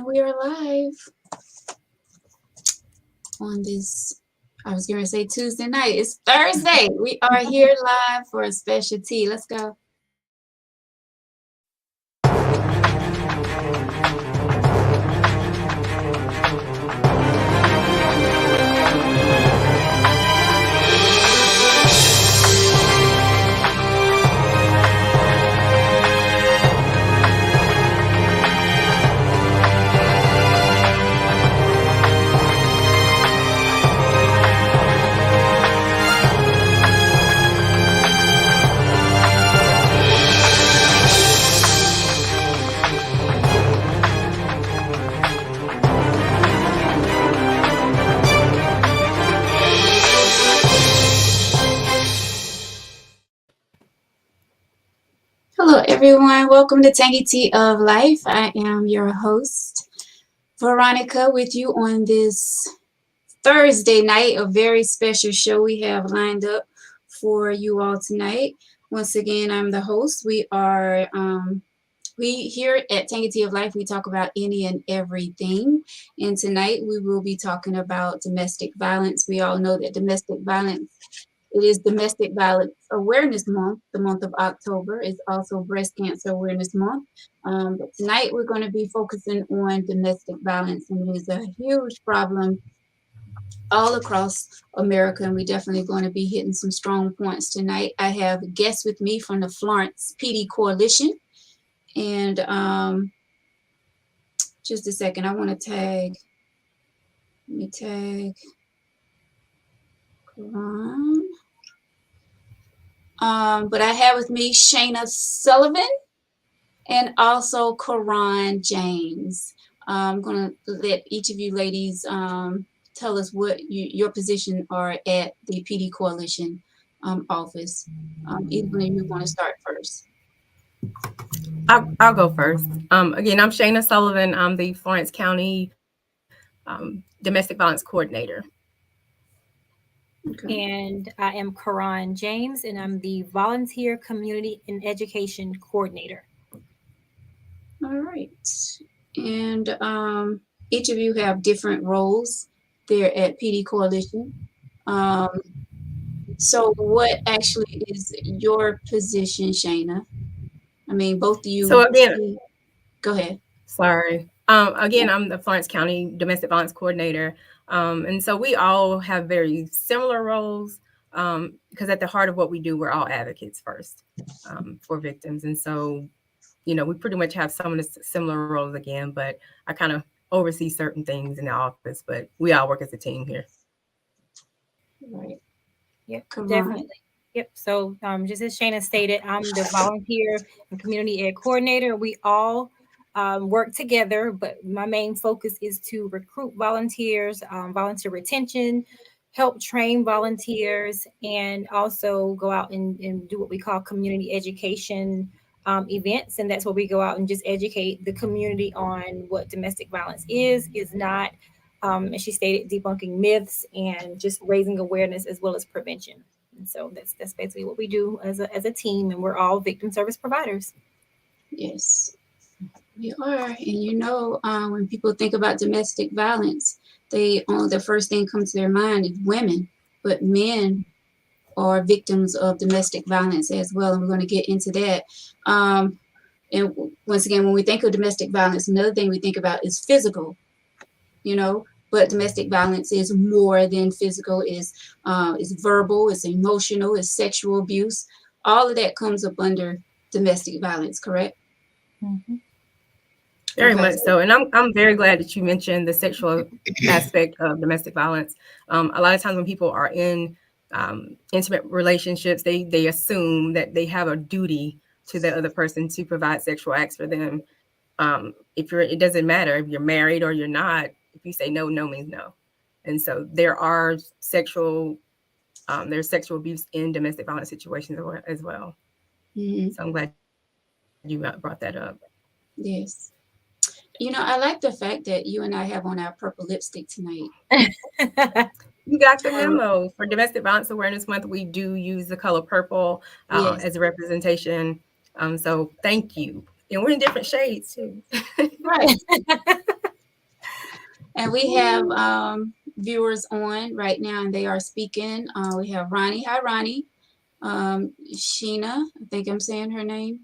we are live on this, I was going to say Tuesday night. It's Thursday. We are here live for a special tea. Let's go. Hello, everyone. Welcome to Tangy Tea of Life. I am your host, Veronica, with you on this Thursday night. A very special show we have lined up for you all tonight. Once again, I'm the host. We here at Tangy Tea of Life, we talk about any and everything. And tonight we will be talking about domestic violence. We all know that it is Domestic Violence Awareness Month. The month of October is also Breast Cancer Awareness Month. But tonight we're going to be focusing on domestic violence, and it is a huge problem all across America, and we're definitely going to be hitting some strong points tonight. I have guests with me from the Florence PD Coalition, and just a second, I want to tag. Let me tag Karan. But I have with me Shayna Sullivan and also Karan James. I'm going to let each of you ladies tell us what your position are at the PD Coalition office. Either one of you want to start first. I'll go first. Again, I'm Shayna Sullivan. I'm the Florence County Domestic Violence Coordinator. Okay. And I am Karan James, and I'm the Volunteer Community and Education Coordinator. All right. And each of you have different roles there at PD Coalition. So what actually is your position, Shayna? I mean, both of you. So again, go ahead. Sorry. Again, I'm the Florence County Domestic Violence Coordinator. And so we all have very similar roles because at the heart of what we do, we're all advocates first for victims. And so, we pretty much have some of the similar roles again, but I kind of oversee certain things in the office, but we all work as a team here. Right. Yep, definitely. Yep. So just as Shayna stated, I'm the Volunteer and Community Ed Coordinator. We all work together, but my main focus is to recruit volunteers, volunteer retention, help train volunteers, and also go out and do what we call community education events. And that's where we go out and just educate the community on what domestic violence is not, as she stated, debunking myths and just raising awareness as well as prevention. And so that's basically what we do as a team, and we're all victim service providers. Yes. We are, and when people think about domestic violence, the first thing comes to their mind is women, but men are victims of domestic violence as well, and we're going to get into that. And once again, when we think of domestic violence, another thing we think about is physical, but domestic violence is more than physical. Is verbal, it's emotional, it's sexual abuse. All of that comes up under domestic violence, correct? Mm-hmm. Very much so. And I'm very glad that you mentioned the sexual aspect of domestic violence. A lot of times when people are in intimate relationships, they assume that they have a duty to the other person to provide sexual acts for them. It doesn't matter if you're married or you're not. If you say no, no means no. And so there's sexual abuse in domestic violence situations as well. Mm-hmm. So I'm glad you brought that up. Yes. I like the fact that you and I have on our purple lipstick tonight. You got the memo. For Domestic Violence Awareness Month, we do use the color purple as a representation. So thank you. And we're in different shades too. Right. And we have viewers on right now, and they are speaking. We have Ronnie. Hi, Ronnie. Sheena, I think I'm saying her name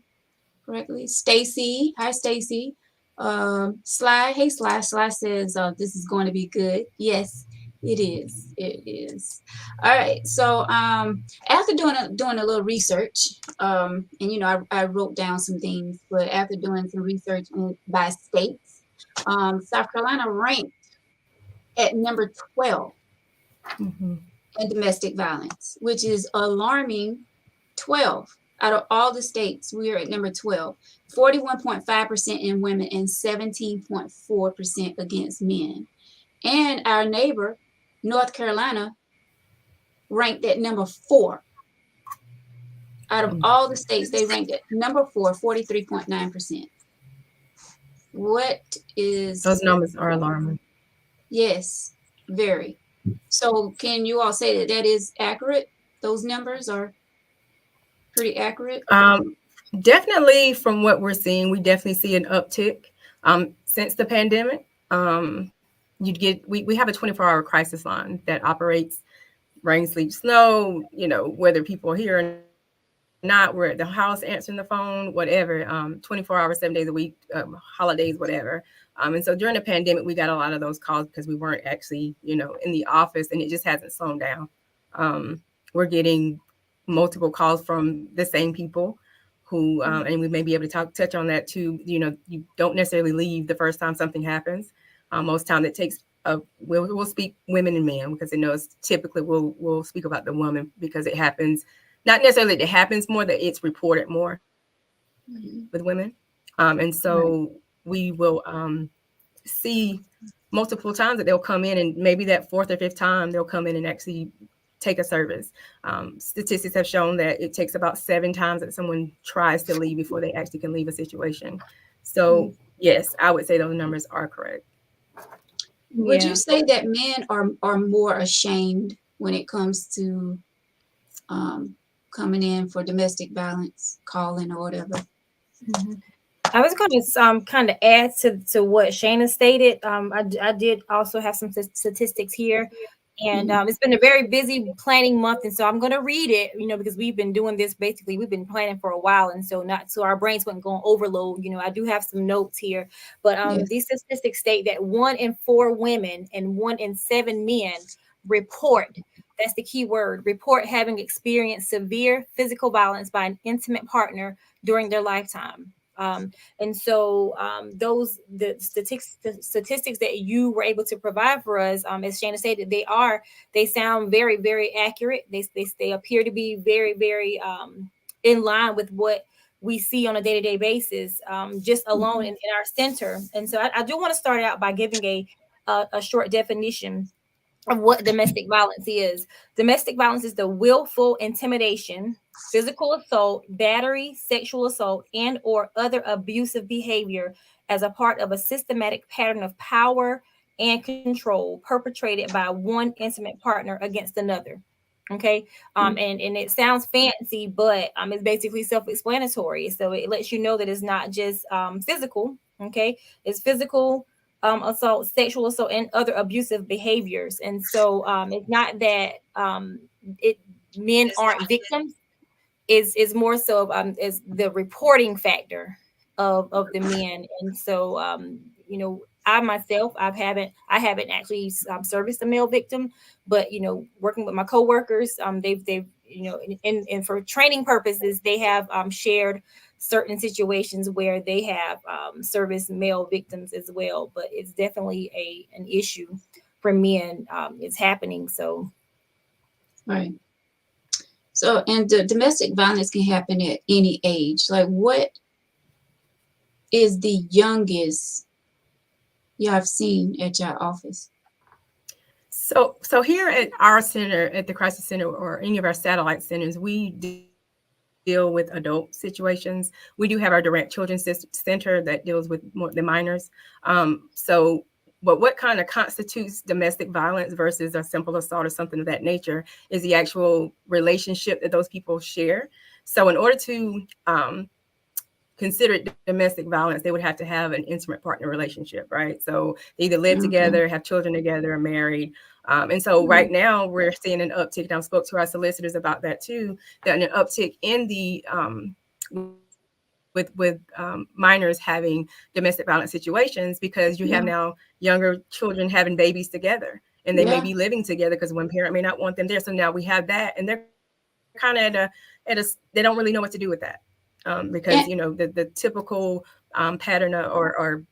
correctly. Stacy. Hi, Stacy. Sly. Hey, Sly. Sly says this is going to be good. Yes, it is. It is. All right. So after doing a little research, and I wrote down some things, but after doing some research by states, South Carolina ranked at number 12 Mhm. in domestic violence, which is alarming. 12 out of all the states, we are at number 12. 41.5% in women and 17.4% against men. And our neighbor, North Carolina, ranked at number 4. Out of all the states, they ranked at number 4, 43.9%. What is... Those numbers are alarming. Yes, very. So can you all say that that is accurate? Those numbers are pretty accurate? Definitely from what we're seeing, we definitely see an uptick since the pandemic. We have a 24-hour crisis line that operates rain, sleet, snow, whether people are here or not, we're at the house answering the phone, whatever, 24 hours, 7 days a week, holidays, whatever. And so during the pandemic, we got a lot of those calls because we weren't actually, in the office, and it just hasn't slowed down. We're getting multiple calls from the same people who, and we may be able to touch on that too. You don't necessarily leave the first time something happens. Most time it takes, we'll speak women and men because it's typically we'll speak about the woman because it happens. Not necessarily that it happens more, that it's reported more with women. And so we will see multiple times that they'll come in, and maybe that 4th or 5th time they'll come in and actually take a service. Statistics have shown that it takes about 7 times that someone tries to leave before they actually can leave a situation. So yes, I would say those numbers are correct. Would you say that men are more ashamed when it comes to coming in for domestic violence, calling or whatever? I was going to kind of add to what Shana stated. I did also have some statistics here, and it's been a very busy planning month, and so I'm going to read it, because we've been doing this, basically we've been planning for a while, and so our brains weren't going overload. I do have some notes here, but these statistics state that 1 in 4 women and 1 in 7 men report. That's the key word, report having experienced severe physical violence by an intimate partner during their lifetime. And so the statistics that you were able to provide for us, as Shana stated, they sound very, very accurate. They appear to be very, very in line with what we see on a day-to-day basis, just alone in our center. And so I do want to start out by giving a short definition of what domestic violence is. Domestic violence is the willful intimidation, physical assault, battery, sexual assault, and or other abusive behavior as a part of a systematic pattern of power and control perpetrated by one intimate partner against another. Okay. And it sounds fancy, but it's basically self-explanatory. So it lets you know that it's not just physical. Okay. It's physical, assault, sexual assault, and other abusive behaviors. And so it's not that men aren't victims. Is more so is the reporting factor of the men. And so I myself, I haven't actually serviced a male victim, but working with my coworkers, they've and for training purposes, they have shared certain situations where they have serviced male victims as well. But it's definitely an issue for men. It's happening. So right. So, and the domestic violence can happen at any age. Like, what is the youngest you have seen at your office? So here at our center, at the crisis center, or any of our satellite centers, we deal with adult situations. We do have our direct children's center that deals with the minors. But what kind of constitutes domestic violence versus a simple assault or something of that nature is the actual relationship that those people share. So in order to consider it domestic violence, they would have to have an intimate partner relationship, right? So they either live together, have children together, or married. And so right now we're seeing an uptick. And I spoke to our solicitors about that too, that an uptick in the with minors having domestic violence situations, because you have now younger children having babies together, and they may be living together because one parent may not want them there. So now we have that, and they're kind of at a they don't really know what to do with that, because you know the typical pattern or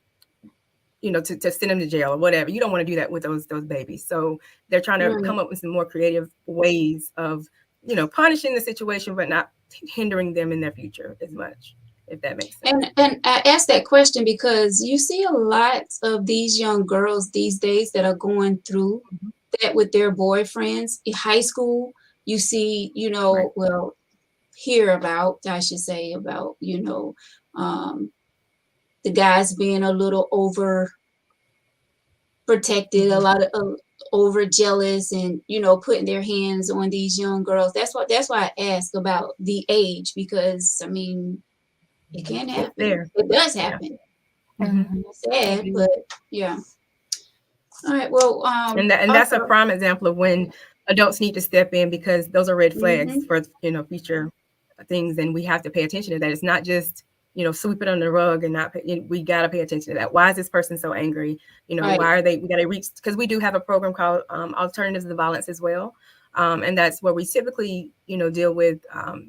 you know, to send them to jail or whatever. You don't want to do that with those babies. So they're trying to come up with some more creative ways of, you know, punishing the situation, but not hindering them in their future as much, if that makes sense. And I asked that question because you see a lot of these young girls these days that are going through that with their boyfriends in high school. You see, you know, well, hear about, I should say, about, you know, the guys being a little over protected, a lot of over jealous, and you know, putting their hands on these young girls. That's why I ask about the age, because I mean, it can happen. It does happen. Sad, but yeah. All right. Well, and that's a prime example of when adults need to step in, because those are red flags for, you know, future things, and we have to pay attention to that. It's not just, you know, sweep it under the rug and not pay, we got to pay attention to that. Why is this person so angry? You know, why are they, we got to reach, because we do have a program called Alternatives to Violence as well. And that's where we typically, you know, deal with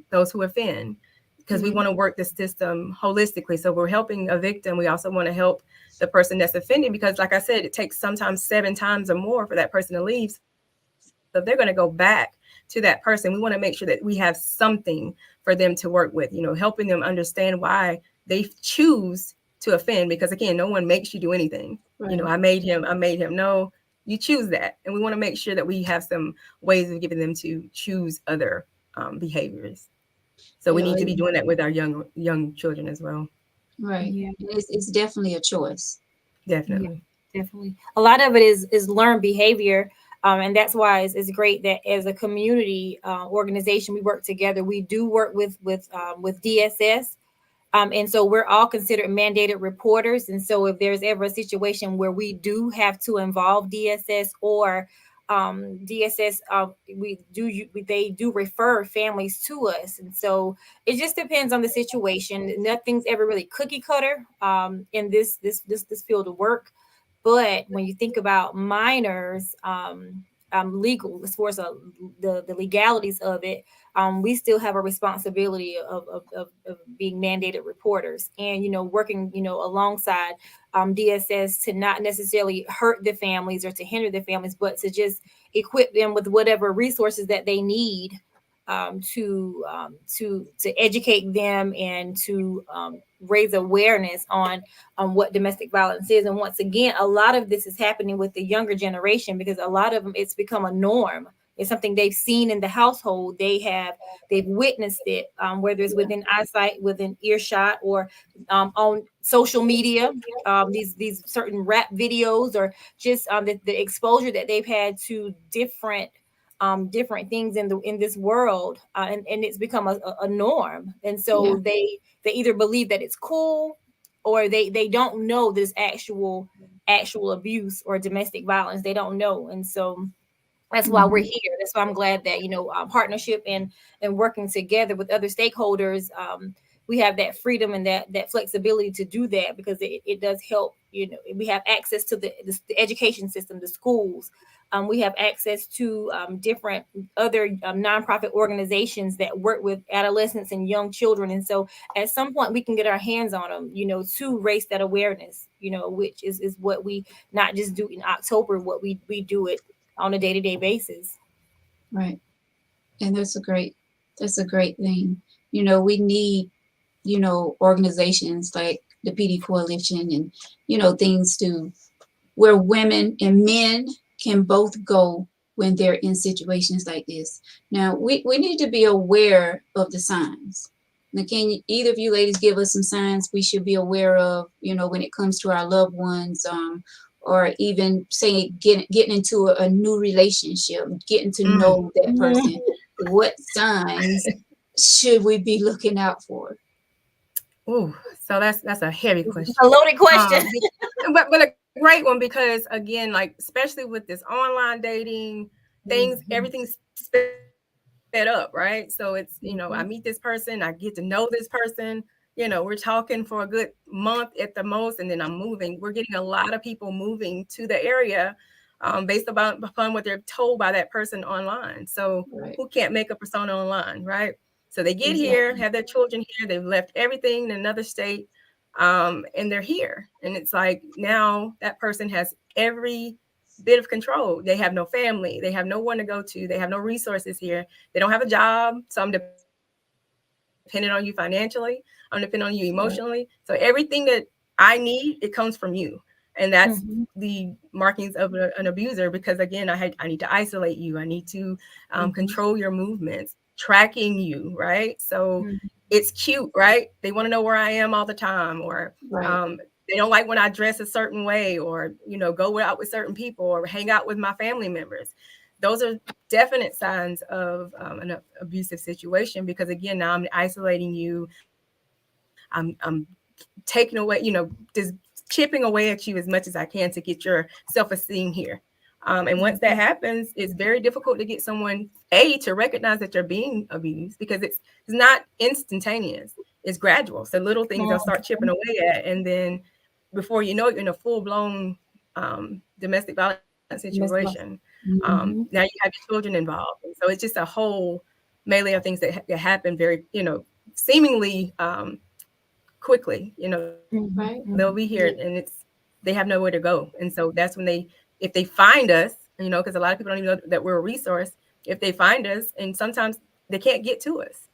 those who offend, because we want to work the system holistically. So we're helping a victim. We also want to help the person that's offending, because like I said, it takes sometimes 7 times or more for that person to leave. So if they're going to go back to that person, we want to make sure that we have something for them to work with, you know, helping them understand why they choose to offend, because again, no one makes you do anything. You know, I made him. No, you choose that. And we want to make sure that we have some ways of giving them to choose other behaviors. So we need to be doing that with our young children as well. Right. Yeah. It's definitely a choice. Definitely. Yeah, definitely. A lot of it is learned behavior. And that's why it's great that as a community organization, we work together. We do work with DSS. And so we're all considered mandated reporters. And so if there's ever a situation where we do have to involve DSS or DSS, they do refer families to us. And so it just depends on the situation. Nothing's ever really cookie cutter in this field of work. But when you think about minors, legal, as far as the legalities of it, we still have a responsibility of being mandated reporters, and, you know, working, you know, alongside DSS to not necessarily hurt the families or to hinder the families, but to just equip them with whatever resources that they need to educate them and to raise awareness on what domestic violence is. And once again, a lot of this is happening with the younger generation, because a lot of them, it's become a norm. It's something they've seen in the household. They've witnessed it, whether it's within eyesight, within earshot, or on social media, these certain rap videos, or just the exposure that they've had to different things in this world, and it's become a norm. And so they either believe that it's cool, or they don't know this actual abuse or domestic violence. They don't know. And so that's why we're here. That's why I'm glad that, you know, partnership and working together with other stakeholders, we have that freedom and that flexibility to do that, because it does help. You know, we have access to the education system, the schools. We have access to different other nonprofit organizations that work with adolescents and young children. And so at some point we can get our hands on them, you know, to raise that awareness, you know, which is what we not just do in October, what we do it on a day-to-day basis. Right. And that's a great thing. You know, we need, you know, organizations like the PD Coalition and, you know, things where women and men can both go when they're in situations like this. Now, we need to be aware of the signs. Now, can either of you ladies give us some signs we should be aware of, you know, when it comes to our loved ones, or even say getting into a new relationship, getting to know that person? What signs should we be looking out for? Ooh, so that's a heavy question. A loaded question. But a great one, because again, like especially with this online dating things, everything's sped up, right? So it's, I meet this person, I get to know this person, we're talking for a good month at the most, and then I'm moving. We're getting a lot of people moving to the area based upon what they're told by that person online. So who can't make a persona online, right? So they get here, have their children here, they've left everything in another state, and they're here. And it's like now that person has every bit of control. They have no family, they have no one to go to, they have no resources here, they don't have a job. So I'm dependent on you financially, I'm dependent on you emotionally. So everything that I need, it comes from you. And that's the markings of an abuser, because again, I need to isolate you, I need to control your movements, tracking you, right? So it's cute, right? They want to know where I am all the time, or they don't like when I dress a certain way, or go out with certain people, or hang out with my family members. Those are definite signs of an abusive situation, because again, now I'm isolating you. I'm taking away, just chipping away at you as much as I can to get your self-esteem here. And once that happens, it's very difficult to get someone to recognize that you're being abused, because it's not instantaneous. It's gradual. So little things they'll start chipping away at, and then before you know it, you're in a full-blown domestic violence situation. Now you have your children involved, and so it's just a whole melee of things that happen very, seemingly quickly. They'll be here, and they have nowhere to go. And so that's when if they find us, because a lot of people don't even know that we're a resource. If they find us, and sometimes they can't get to us,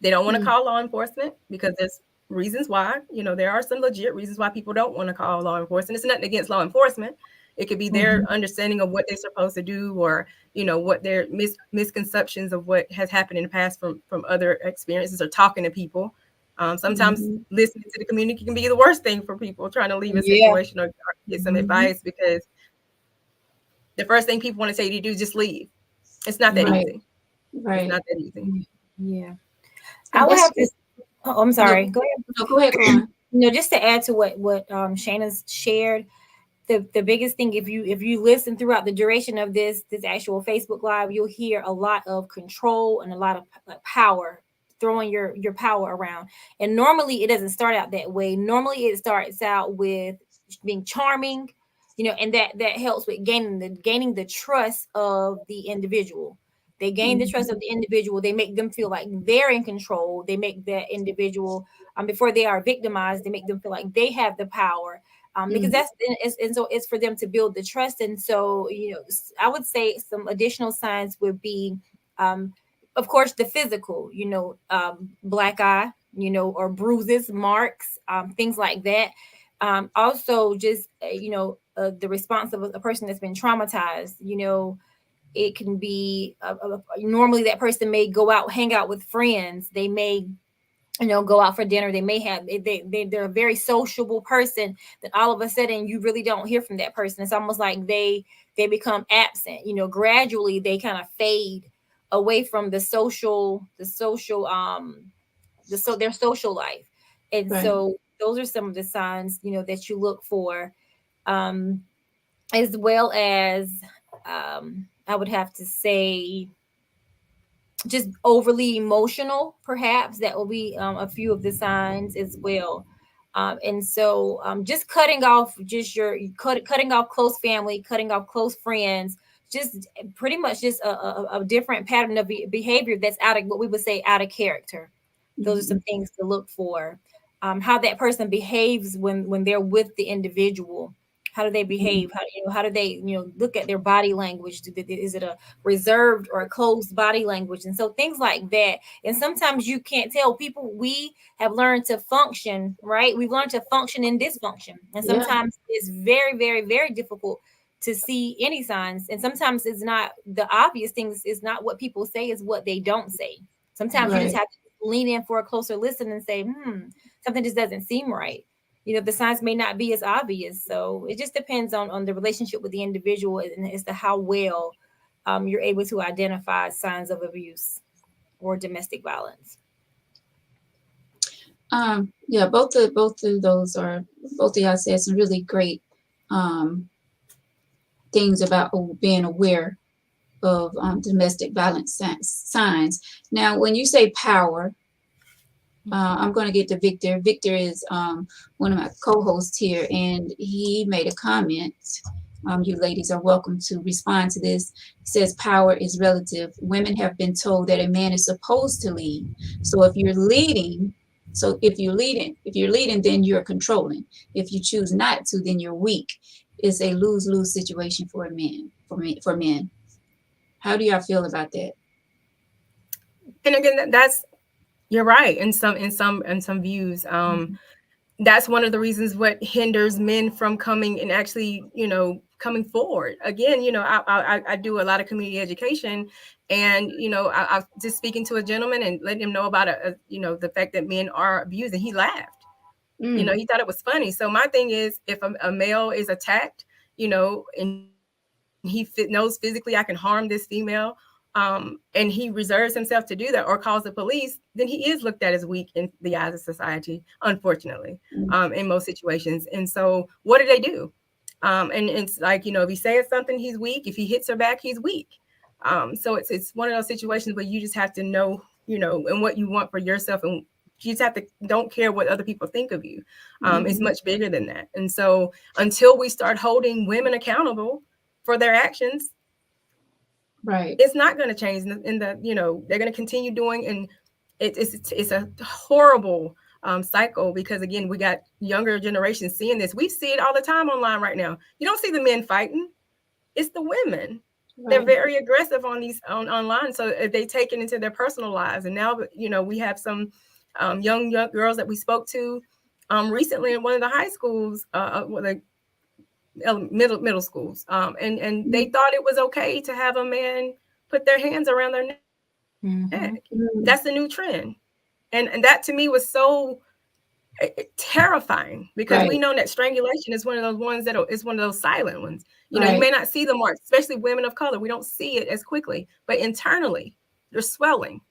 they don't want to call law enforcement, because there's reasons why. There are some legit reasons why people don't want to call law enforcement. It's nothing against law enforcement. It could be their understanding of what they're supposed to do, or what their misconceptions of what has happened in the past from other experiences, or talking to people. Sometimes listening to the community can be the worst thing for people trying to leave a situation or get some advice, because the first thing people want to say to you is just leave. It's not that easy. It's not that easy. Yeah. I would have to. Oh, I'm sorry. Go ahead. No, go ahead, Karan. Just to add to what Shana's shared, the biggest thing, if you listen throughout the duration of this actual Facebook Live, you'll hear a lot of control and a lot of power, throwing your power around. And normally it doesn't start out that way. Normally it starts out with being charming, and that helps with gaining the trust of the individual. They gain the trust of the individual. They make them feel like they're in control. They make that individual, before they are victimized, they make them feel like they have the power. Because and so it's for them to build the trust. And so, I would say some additional signs would be, of course, the physical, black eye, or bruises, marks, things like that. Also, just, the response of a person that's been traumatized. It can be normally that person may go out, hang out with friends. They may, go out for dinner. They may have, they're a very sociable person, that all of a sudden you really don't hear from that person. It's almost like they become absent. Gradually they kind of fade away from their social life. And so those are some of the signs, that you look for, as well as, I would have to say, just overly emotional, perhaps. That will be a few of the signs as well. And so just cutting off cutting off close family, cutting off close friends, just pretty much just a different pattern of behavior that's out of what we would say out of character. Those are some things to look for. How that person behaves when they're with the individual. How do they behave? How do they, look at their body language? Is it a reserved or a closed body language? And so things like that. And sometimes you can't tell people. We have learned to function, right? We've learned to function in dysfunction. And sometimes it's very, very, very difficult to see any signs. And sometimes it's not the obvious things. It's not what people say, is what they don't say. Sometimes you just have to lean in for a closer listen and say, something just doesn't seem right. The signs may not be as obvious. So it just depends on the relationship with the individual and as to how well you're able to identify signs of abuse or domestic violence. Yeah, both of those are, both of y'all said some really great things about being aware of domestic violence signs. Now, when you say power, I'm going to get to Victor. Victor is one of my co-hosts here, and he made a comment. You ladies are welcome to respond to this. He says power is relative. Women have been told that a man is supposed to lead. So if you're leading, then you're controlling. If you choose not to, then you're weak. It's a lose-lose situation for for men. How do y'all feel about that? And again, that's, you're right in some views. That's one of the reasons what hinders men from coming and actually, coming forward. Again, I do a lot of community education, and I just speaking to a gentleman and letting him know about the fact that men are abused, and he laughed. He thought it was funny. So my thing is, if a male is attacked, and he knows physically I can harm this female, and he reserves himself to do that or calls the police, then he is looked at as weak in the eyes of society, unfortunately, in most situations. And so what do they do? And it's like, if he says something, he's weak. If he hits her back, he's weak. So it's one of those situations where you just have to know, and what you want for yourself, and you just have to don't care what other people think of you. It's much bigger than that. And so until we start holding women accountable for their actions, right, it's not going to change. In the they're going to continue doing, and it's a horrible cycle, because again, we got younger generations seeing this. We see it all the time online right now. You don't see the men fighting; it's the women. Right. They're very aggressive on these online, so they take it into their personal lives. And now, we have some young girls that we spoke to recently in one of the high schools, middle schools, and they thought it was okay to have a man put their hands around their neck. That's the new trend, and that to me was so terrifying, because we know that strangulation is one of those ones that is one of those silent ones. You may not see the marks, especially women of color. We don't see it as quickly, but internally you're swelling,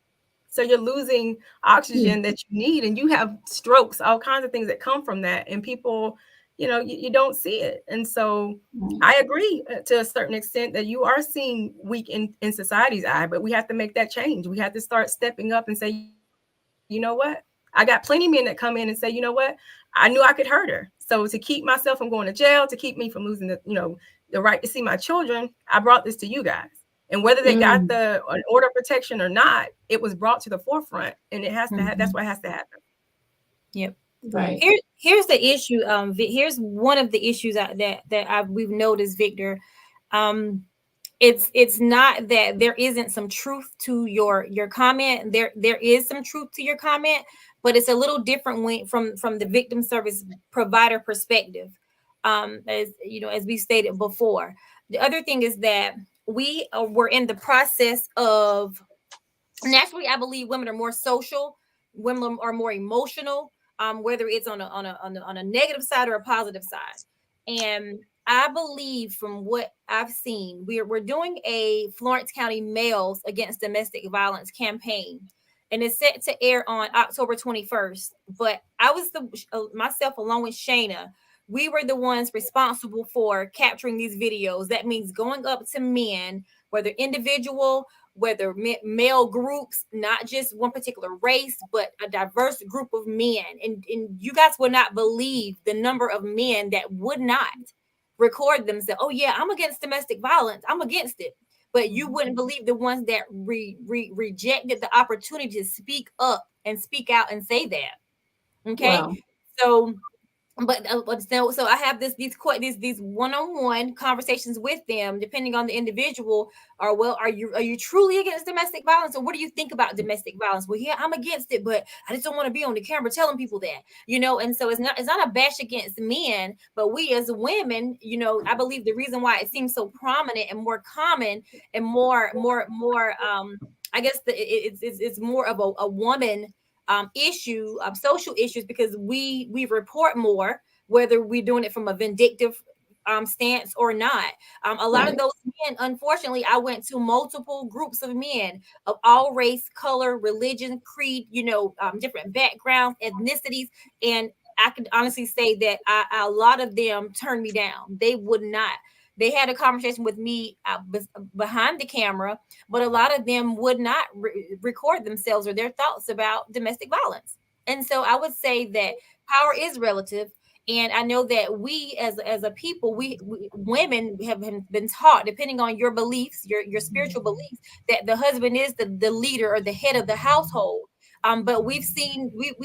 so you're losing oxygen that you need, and you have strokes, all kinds of things that come from that, and people, you don't see it. And so I agree to a certain extent that you are seeing weak in society's eye, but we have to make that change. We have to start stepping up and say, you know what? I got plenty of men that come in and say, you know what? I knew I could hurt her. So to keep myself from going to jail, to keep me from losing the right to see my children, I brought this to you guys. And whether they got an order of protection or not, it was brought to the forefront, and it has to that's what has to happen. Yep. Right. Here's the issue. Here's one of the issues that we've noticed, Victor. It's not that there isn't some truth to your comment. There is some truth to your comment, but it's a little different from the victim service provider perspective. As we stated before, the other thing is that we're in the process of, naturally, I believe women are more social, women are more emotional, whether it's on a negative side or a positive side. And I believe, from what I've seen, we're doing a Florence County Males Against Domestic Violence campaign, and it's set to air on October 21st. But I was myself, along with Shayna, we were the ones responsible for capturing these videos. That means going up to men, whether individual, whether male groups, not just one particular race, but a diverse group of men. And you guys would not believe the number of men that would not record themselves. Oh yeah, I'm against domestic violence. I'm against it. But you wouldn't believe the ones that rejected the opportunity to speak up and speak out and say that. Okay. Wow. So I have these one-on-one conversations with them, depending on the individual. Are you truly against domestic violence, or what do you think about domestic violence? Well, yeah, I'm against it, but I just don't want to be on the camera telling people that, And so it's not a bash against men, but we as women, I believe the reason why it seems so prominent and more common and more I guess it's more of a woman issue, social issues, because we report more, whether we're doing it from a vindictive stance or not. A lot of those men, unfortunately, I went to multiple groups of men of all race, color, religion, creed, different backgrounds, ethnicities, and I can honestly say that a lot of them turned me down. They would not. They had a conversation with me behind the camera, but a lot of them would not record themselves or their thoughts about domestic violence. And so I would say that power is relative. And I know that we as a people, we women have been taught, depending on your beliefs, your spiritual beliefs, that the husband is the leader or the head of the household. But we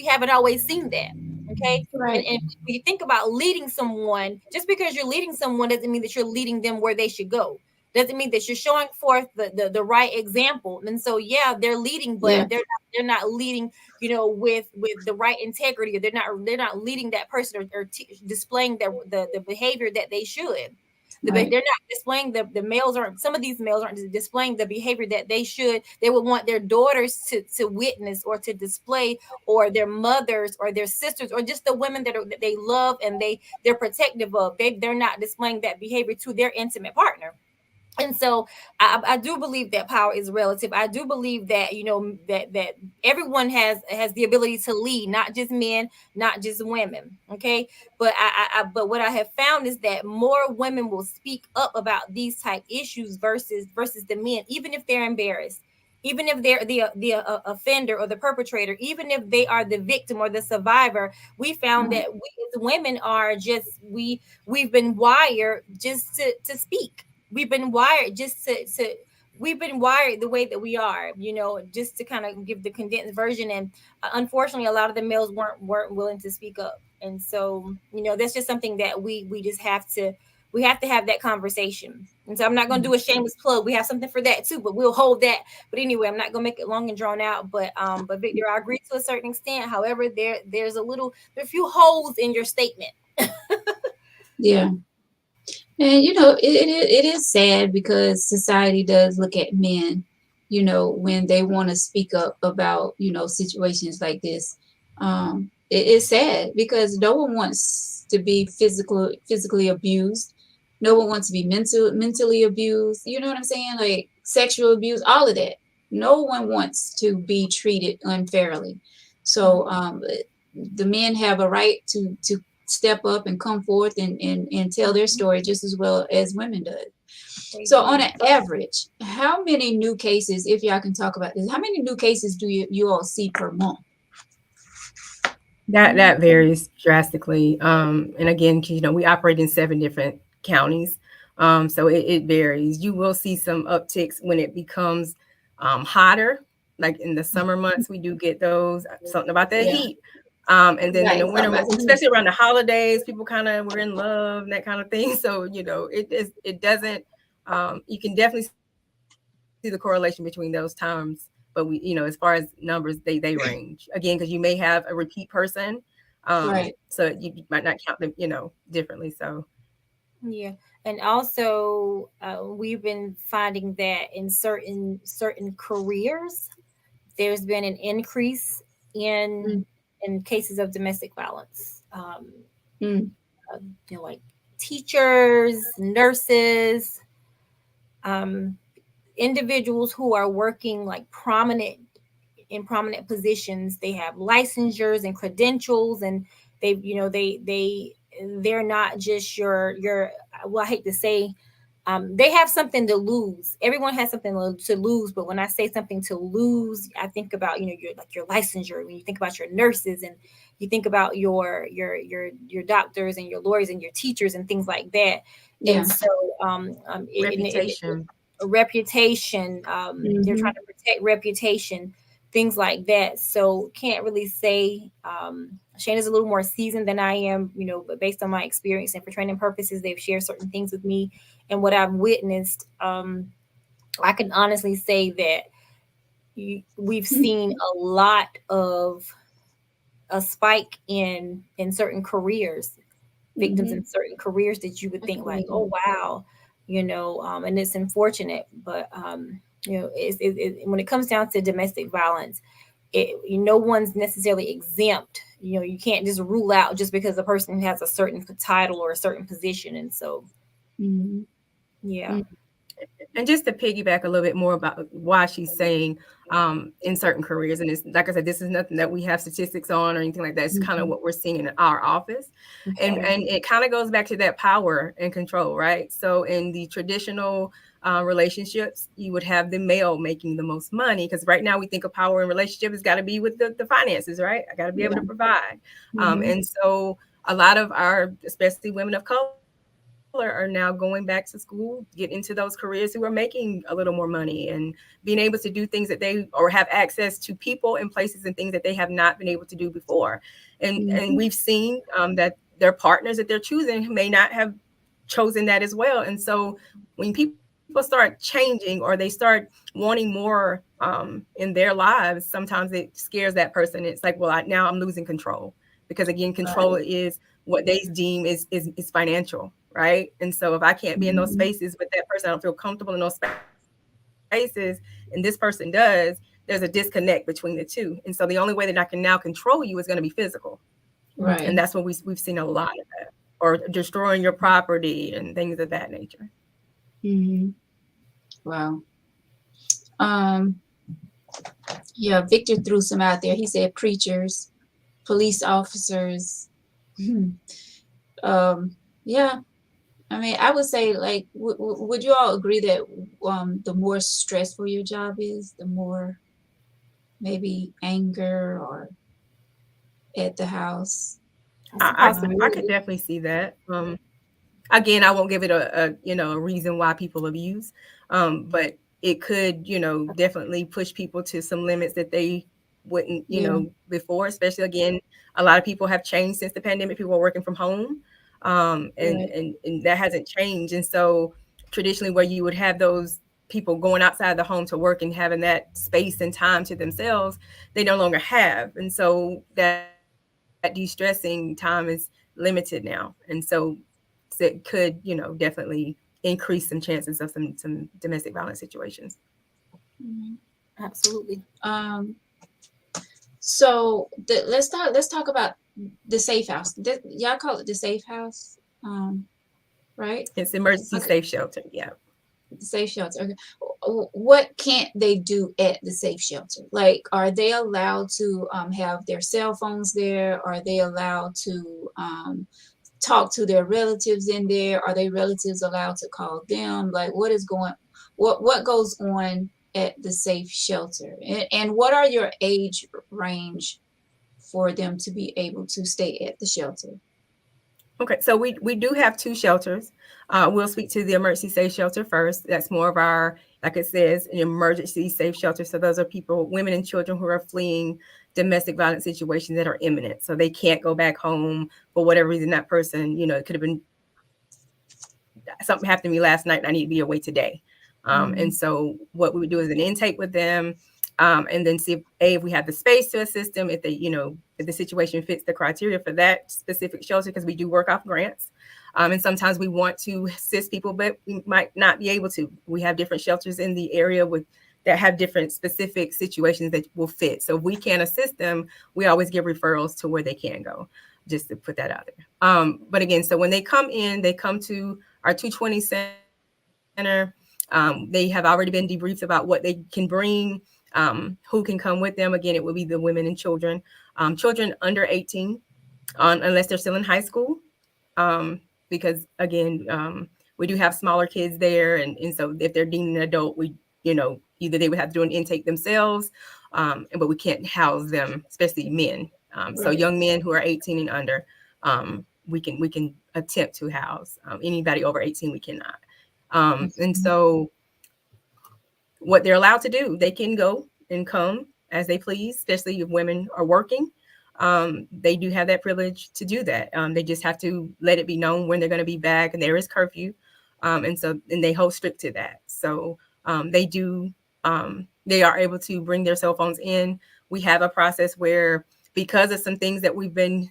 haven't always seen that. Okay. Right. And when you think about leading someone, just because you're leading someone doesn't mean that you're leading them where they should go. Doesn't mean that you're showing forth the right example. And so, yeah, they're leading, but they're not leading, with the right integrity. Or they're not leading that person or displaying the behavior that they should. They're not displaying the males aren't. Some of these males aren't displaying the behavior that they should. They would want their daughters to witness or to display, or their mothers or their sisters, or just the women that they love and they're protective of. They're not displaying that behavior to their intimate partner. And so I do believe that power is relative. I do believe that, that everyone has the ability to lead, not just men, not just women. Okay. But but what I have found is that more women will speak up about these type issues versus the men, even if they're embarrassed, even if they're the offender or the perpetrator, even if they are the victim or the survivor. We found that we as women are just, we've been wired just to speak. We've been wired just we've been wired the way that we are, just to kind of give the condensed version. And unfortunately, a lot of the males weren't willing to speak up. And so, that's just something that we just have to have that conversation. And so I'm not going to do a shameless plug. We have something for that too, but we'll hold that. But anyway, I'm not going to make it long and drawn out. But Victor, I agree to a certain extent. However, there's a few holes in your statement. Yeah. And, it is sad because society does look at men, when they want to speak up about, situations like this. It is sad because no one wants to be physically abused. No one wants to be mentally abused. You know what I'm saying? Like sexual abuse, all of that. No one wants to be treated unfairly. So the men have a right to step up and come forth and tell their story just as well as women do. So on an average, how many new cases, if y'all can talk about this, how many new cases do you all see per month? That varies drastically. And again, we operate in 7 different counties. So it varies. You will see some upticks when it becomes hotter, like in the summer months. We do get those, something about that heat. And then in the winter months, especially around the holidays, people we're in love and that kind of thing. So, it doesn't, you can definitely see the correlation between those times. But we, as far as numbers, they range again, because you may have a repeat person. So you might not count them, differently. So. Yeah. And also we've been finding that in certain careers, there's been an increase in cases of domestic violence. Like teachers, nurses, individuals who are working like in prominent positions. They have licensures and credentials, and they're not just your well, I hate to say, they have something to lose. Everyone has something to lose, but when I say something to lose, I think about your licensure. When you think about your nurses, and you think about your doctors and your lawyers and your teachers and things like that. Yeah. And so reputation. They're trying to protect reputation, things like that. So can't really say. Shana's a little more seasoned than I am, but based on my experience and for training purposes, they've shared certain things with me and what I've witnessed. I can honestly say that we've seen a lot of a spike in certain careers, victims in certain careers that you would think like, oh, wow, and it's unfortunate, but, when it comes down to domestic violence, no one's necessarily exempt. you can't just rule out just because a person has a certain title or a certain position. And so, Mhm. yeah. And just to piggyback a little bit more about why she's saying in certain careers, and it's like I said, this is nothing that we have statistics on or anything like that. It's kind of what we're seeing in our office. And it kind of goes back to that power and control, right? So in the traditional relationships, you would have the male making the most money, because right now we think of power in relationship has got to be with the finances, right? I got to be able to provide. And so a lot of our, especially women of color, are now going back to school, get into those careers who are making a little more money and being able to do things that they, or have access to people and places and things that they have not been able to do before. And we've seen that their partners that they're choosing may not have chosen that as well. And so when people start changing or they start wanting more in their lives, sometimes it scares that person. It's like, well, now I'm losing control, because again, control is what they deem is financial, right? And so if I can't be in those spaces with that person, I don't feel comfortable in those spaces, and this person does, there's a disconnect between the two. And so the only way that I can now control you is going to be physical. Right. And that's what we've seen a lot of that, or destroying your property and things of that nature. Wow. Yeah, Victor threw some out there. He said preachers, police officers. Yeah. I mean, I would say, like, would you all agree that the more stressful your job is, the more maybe anger or at the house? I could definitely see that. Again, I won't give it a reason why people abuse, but it could, definitely push people to some limits that they wouldn't, before. Especially, again, a lot of people have changed since the pandemic. People are working from home, and that hasn't changed. And so traditionally, where you would have those people going outside the home to work and having that space and time to themselves, they no longer have. And so that de-stressing time is limited now. And so it could, definitely increase some chances of some domestic violence situations. Absolutely. So let's talk about the safe house. Y'all call it the safe house, right? It's emergency safe shelter. Yeah. The safe shelter. Okay. What can't they do at the safe shelter? Like, are they allowed to have their cell phones there? Are they allowed to talk to their relatives in there? Are they relatives allowed to call them? Like, what goes on at the safe shelter? And what are your age range for them to be able to stay at the shelter? Okay, so we do have two shelters. We'll speak to the emergency safe shelter first. That's more of our, like it says, an emergency safe shelter. So those are people, women and children who are fleeing domestic violence situations that are imminent. So they can't go back home for whatever reason. That person, it could have been something happened to me last night and I need to be away today. And so what we would do is an intake with them, and then see if we have the space to assist them, if they, if the situation fits the criteria for that specific shelter, because we do work off grants. And sometimes we want to assist people, but we might not be able to. We have different shelters in the area that have different specific situations that will fit. So if we can't assist them, we always give referrals to where they can go, just to put that out there. But again, so when they come in, they come to our 220 center. They have already been debriefed about what they can bring, who can come with them. Again, it will be the women and children, children under 18, unless they're still in high school. Because again, we do have smaller kids there. And so if they're deemed an adult, we, either they would have to do an intake themselves, but we can't house them, especially men. So young men who are 18 and under, we can attempt to house. Anybody over 18, we cannot. And so what they're allowed to do, they can go and come as they please, especially if women are working. They do have that privilege to do that. They just have to let it be known when they're going to be back, and there is curfew. And they hold strict to that. So they are able to bring their cell phones in. We have a process where, because of some things that we've been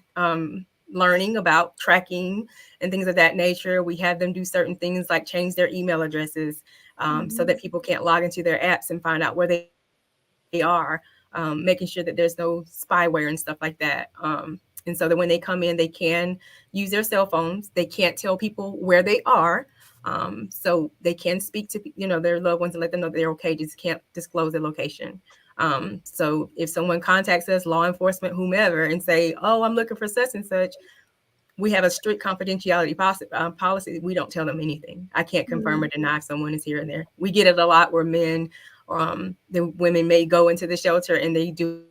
learning about tracking and things of that nature, we have them do certain things like change their email addresses so that people can't log into their apps and find out where they are. making sure that there's no spyware and stuff like that. And so that when they come in, they can use their cell phones. They can't tell people where they are. So they can speak to, their loved ones and let them know they're okay. Just can't disclose their location. So if someone contacts us, law enforcement, whomever, and say, oh, I'm looking for such and such, we have a strict confidentiality policy. We don't tell them anything. I can't confirm or deny if someone is here and there. We get it a lot where the women may go into the shelter and they do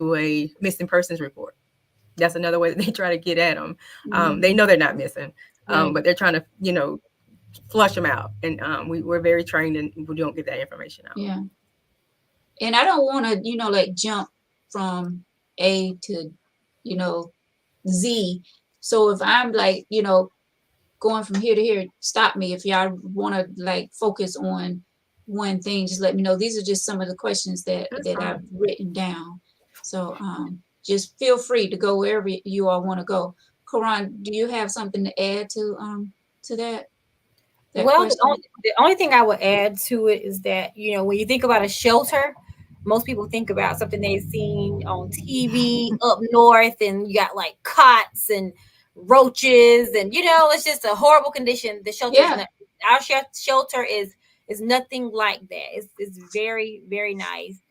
a missing persons report. That's another way that they try to get at them. They know they're not missing, but they're trying to, flush them out. And we're very trained and we don't get that information out. Yeah. And I don't want to, like jump from A to, Z. So if I'm like, going from here to here, stop me. If y'all want to like focus on one thing, just let me know. These are just some of the questions that I've written down. So just feel free to go wherever you all want to go. Karan, do you have something to add to that? Well, the only thing I would add to it is that, when you think about a shelter, most people think about something they've seen on TV up north, and you got like cots and roaches, and it's just a horrible condition. The shelter, our shelter is nothing like that. It's very, very nice.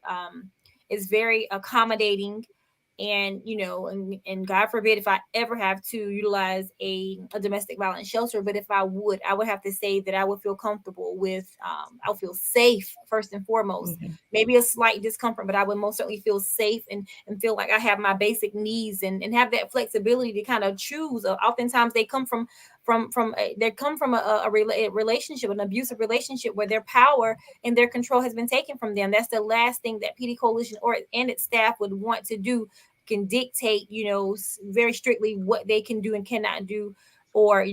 It's very accommodating. And, and God forbid if I ever have to utilize a domestic violence shelter, but if I would have to say that I would feel comfortable with, I would feel safe first and foremost. Maybe a slight discomfort, but I would most certainly feel safe and feel like I have my basic needs and have that flexibility to kind of choose. Oftentimes they come from a relationship, an abusive relationship where their power and their control has been taken from them. That's the last thing that PD Coalition and its staff would want to do, can dictate, very strictly what they can do and cannot do, or,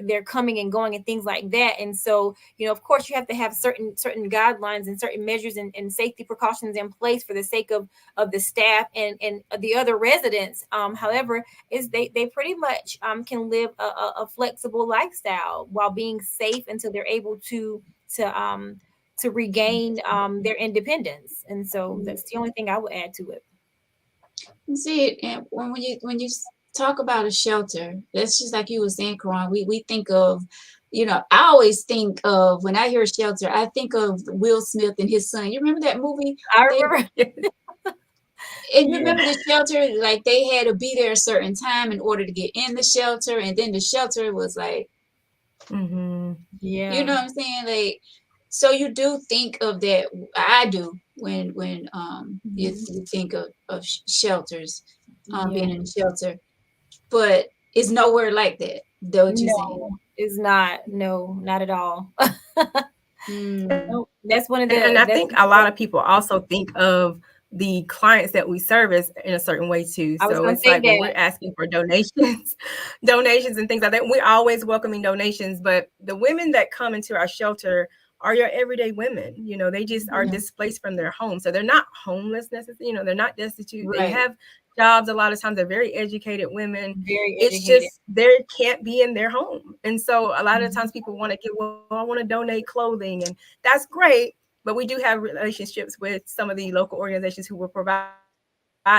they're coming and going and things like that. And so, of course you have to have certain guidelines and certain measures and safety precautions in place for the sake of the staff and the other residents. However, they pretty much can live a flexible lifestyle while being safe until they're able to regain their independence. And so that's the only thing I would add to it. See, and when you talk about a shelter, that's just like you were saying, Karan. We think of, I always think of, when I hear shelter, I think of Will Smith and his son. You remember that movie? I remember. And you remember the shelter, like they had to be there a certain time in order to get in the shelter, and then the shelter was like, yeah, you know what I'm saying? Like, so you do think of that. I do when you think of shelters, being in a shelter, but it's nowhere like that. Though what you're saying? It's not. No, not at all. That's one of the. And I think a lot of people also think of the clients that we service in a certain way too. So it's like when we're asking for donations and things like that, we're always welcoming donations. But the women that come into our shelter are your everyday women. They just are displaced from their home. So they're not homeless necessarily, they're not destitute. Right. They have jobs. A lot of times they're very educated women. It's just they can't be in their home. And so a lot of times people want to get, I want to donate clothing, and that's great. But we do have relationships with some of the local organizations who will provide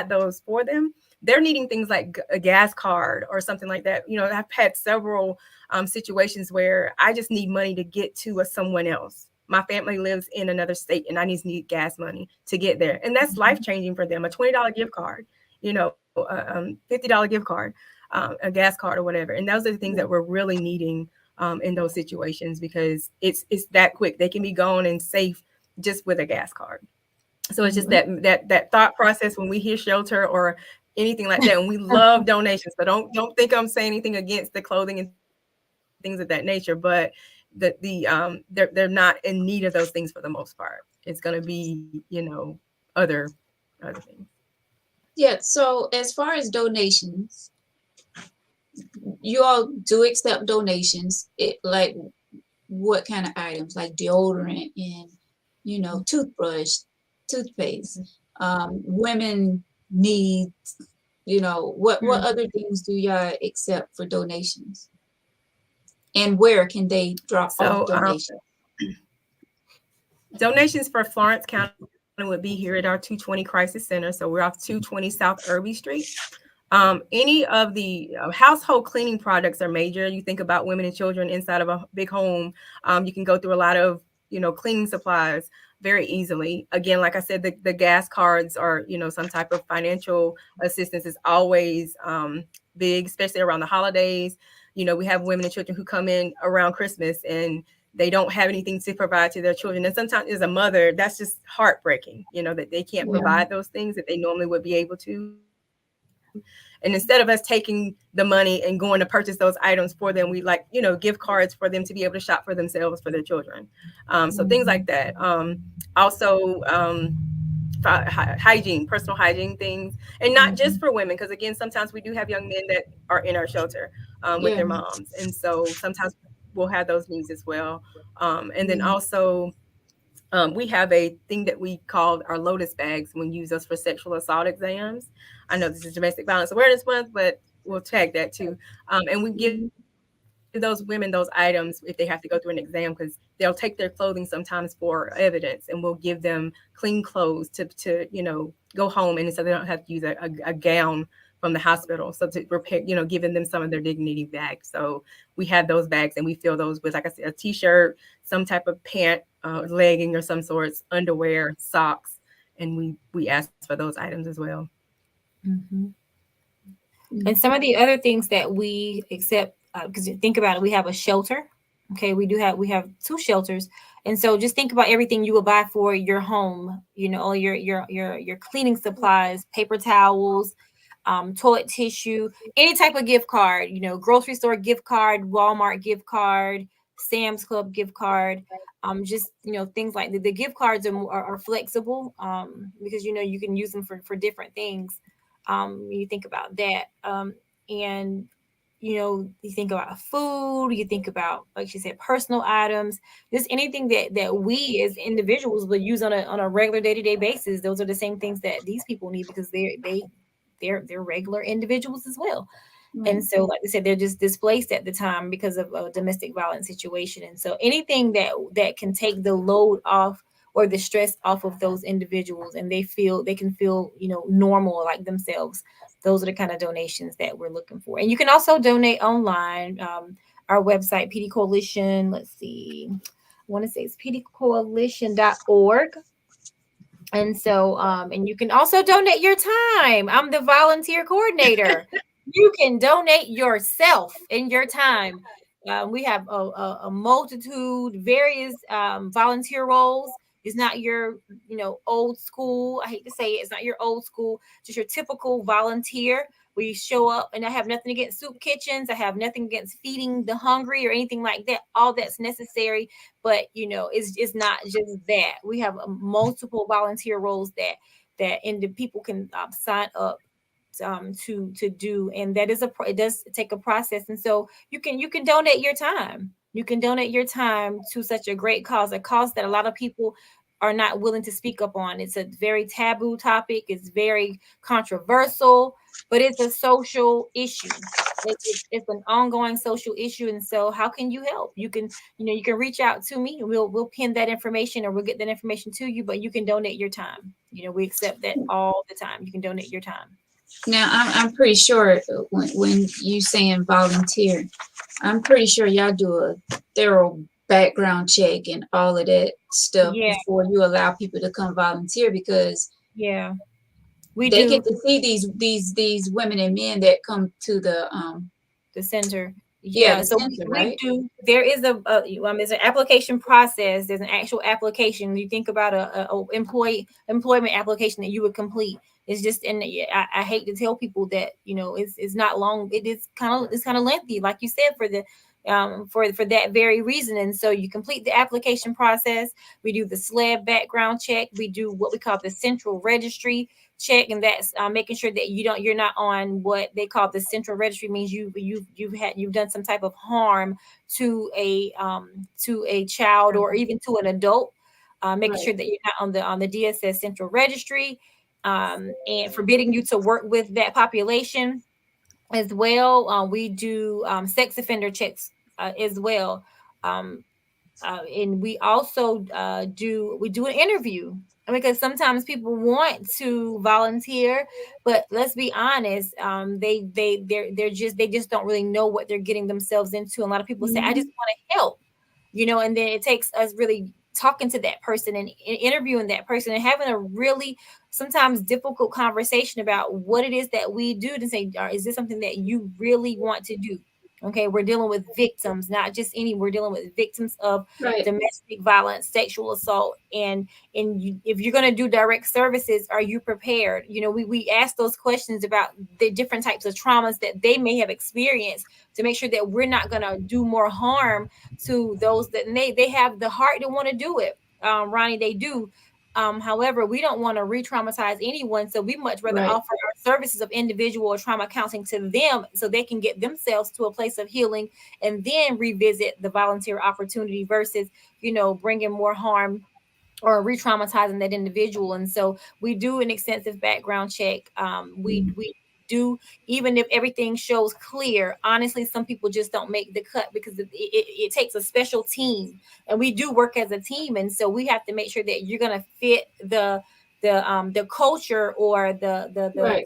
those for them. They're needing things like a gas card or something like that. I've had several situations where I just need money to get to someone else. My family lives in another state and I need gas money to get there. And that's life-changing for them. A $20 gift card, $50 gift card, a gas card or whatever. And those are the things that we're really needing in those situations, because it's that quick. They can be gone and safe just with a gas card. So it's just that thought process when we hear shelter or anything like that. And we love donations. So don't think I'm saying anything against the clothing and things of that nature, but they're not in need of those things for the most part. It's going to be, other things. Yeah. So as far as donations, you all do accept donations. Like what kind of items? Like deodorant and, toothbrush, toothpaste. Women need, what other things do y'all accept for donations? And where can they drop off donations? Donations for Florence County would be here at our 220 Crisis Center. So we're off 220 South Irby Street. Any of the household cleaning products are major. You think about women and children inside of a big home. You can go through a lot of, cleaning supplies very easily. Again, like I said, the gas cards or, some type of financial assistance is always big, especially around the holidays. We have women and children who come in around Christmas and they don't have anything to provide to their children. And sometimes as a mother, that's just heartbreaking, that they can't provide those things that they normally would be able to. And instead of us taking the money and going to purchase those items for them, we gift cards for them to be able to shop for themselves, for their children. So things like that. Also, hygiene, personal hygiene things, and not just for women, because again, sometimes we do have young men that are in our shelter with their moms. And so sometimes we'll have those needs as well. And then also, we have a thing that we call our Lotus bags when we use those for sexual assault exams. I know this is Domestic Violence Awareness Month, but we'll tag that too. And we give those women those items if they have to go through an exam, because they'll take their clothing sometimes for evidence, and we'll give them clean clothes to go home, and so they don't have to use a gown from the hospital. So to repair, giving them some of their dignity back. So we have those bags, and we fill those with, like I said, a t-shirt, some type of pant, legging or some sorts, underwear, socks, and we ask for those items as well. Mm-hmm. And some of the other things that we accept, because you think about it, we have a shelter. Okay, we have 2 shelters, and so just think about everything you would buy for your home. All your cleaning supplies, paper towels, toilet tissue, any type of gift card. Grocery store gift card, Walmart gift card, Sam's Club gift card. Just things like the gift cards are flexible because you can use them for different things. You think about that, and you think about food, you think about, like she said, personal items, just anything that we as individuals would use on a regular day-to-day basis. Those are the same things that these people need, because they're regular individuals as well. Right. And so, like I said, they're just displaced at the time because of a domestic violence situation. And so anything that can take the load off or the stress off of those individuals, and they can feel normal, like themselves, those are the kind of donations that we're looking for. And you can also donate online. Our website, PD Coalition, let's see, I want to say it's pdcoalition.org. And so, and you can also donate your time. I'm the volunteer coordinator. You can donate yourself and your time. We have a multitude, various volunteer roles. It's not your, old school. I hate to say it. It's not your old school, just your typical volunteer. We show up, and I have nothing against soup kitchens. I have nothing against feeding the hungry or anything like that. All that's necessary, but it's not just that. We have multiple volunteer roles that people can sign up to do, and that is it does take a process. And so you can donate your time. You can donate your time to such a great cause, a cause that a lot of people are not willing to speak up on. It's a very taboo topic. It's very controversial, but it's a social issue. It's an ongoing social issue. And so how can you help? You can reach out to me, and we'll pin that information, or we'll get that information to you, but you can donate your time. We accept that all the time. You can donate your time. Now, I'm pretty sure when you saying volunteer, I'm pretty sure y'all do a thorough background check and all of that stuff before you allow people to come volunteer, because they get to see these women and men that come to the center. So center, right? There is there's an application process. There's an actual application. You think about a employment application that you would complete. It's just, and I hate to tell people that it's not long. It's kind of lengthy, like you said, for the for that very reason. And so you complete the application process. We do the SLED background check. We do what we call the central registry check, and that's making sure that you're not on what they call the central registry. Means you've done some type of harm to a child or even to an adult. Making sure that you're not on the DSS central registry, and forbidding you to work with that population as well. We do sex offender checks as well, and we also do an interview. because sometimes people want to volunteer, but let's be honest, they just don't really know what they're getting themselves into. And a lot of people say, I just Mhm. want to help, and then it takes us really talking to that person and interviewing that person and having a really sometimes difficult conversation about what it is that we do, to say, is this something that you really want to do? Okay, we're dealing with victims, not just any, we're dealing with victims of Right. domestic violence, sexual assault, and if you're going to do direct services, are you prepared? We ask those questions about the different types of traumas that they may have experienced, to make sure that we're not going to do more harm to those that they have the heart to want to do it. Ronnie, they do. However, we don't want to re-traumatize anyone, so we much rather Right. offer our services of individual trauma counseling to them, so they can get themselves to a place of healing and then revisit the volunteer opportunity, versus bringing more harm or re-traumatizing that individual. And so we do an extensive background check. We do, even if everything shows clear, honestly, some people just don't make the cut, because it takes a special team, and we do work as a team. And so we have to make sure that you're going to fit the culture, or Right.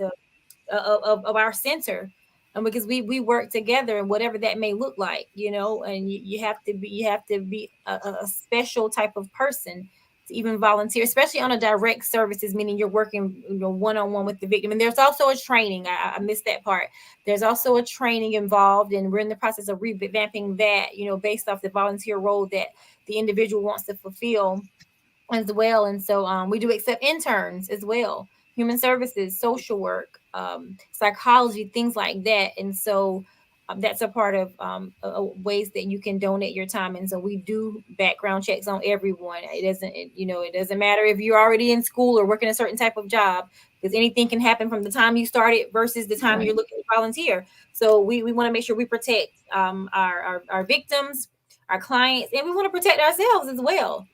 of our center. And because we work together, and whatever that may look like, and you have to be a special type of person to even volunteer, especially on a direct services, meaning you're working one-on-one with the victim. And there's also a training. I missed that part. There's also a training involved, and we're in the process of revamping that, based off the volunteer role that the individual wants to fulfill as well. And so we do accept interns as well, human services, social work, psychology, things like that. And so that's a part of ways that you can donate your time. And so we do background checks on everyone. It doesn't matter if you're already in school or working a certain type of job, because anything can happen from the time you started versus the time Right. you're looking to volunteer. So we want to make sure we protect our victims, our clients, and we want to protect ourselves as well.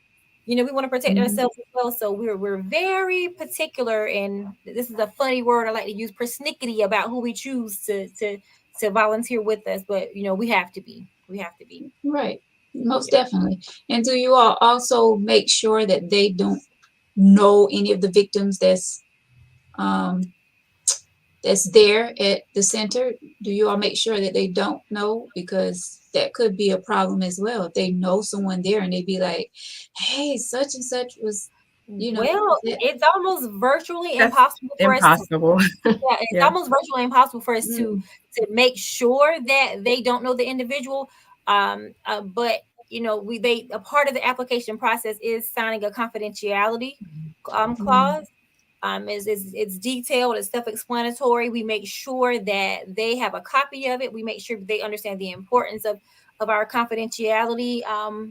We want to protect Mhm. ourselves as well. So we're very particular, and this is a funny word I like to use, persnickety, about who we choose to volunteer with us. But we have to be. We have to be. Right. Most Yep. definitely. And do you all also make sure that they don't know any of the victims um, that's there at the center? Do you all make sure that they don't know? Because that could be a problem as well. If they know someone there and they be like, hey, such and such was, Well, that, it's almost virtually That's impossible for us to. impossible. Yeah, it's Yeah. almost virtually impossible for us to mm, make sure that they don't know the individual. But they, a part of the application process is signing a confidentiality mm, clause. It's detailed, it's self-explanatory. We make sure that they have a copy of it. We make sure they understand the importance of our confidentiality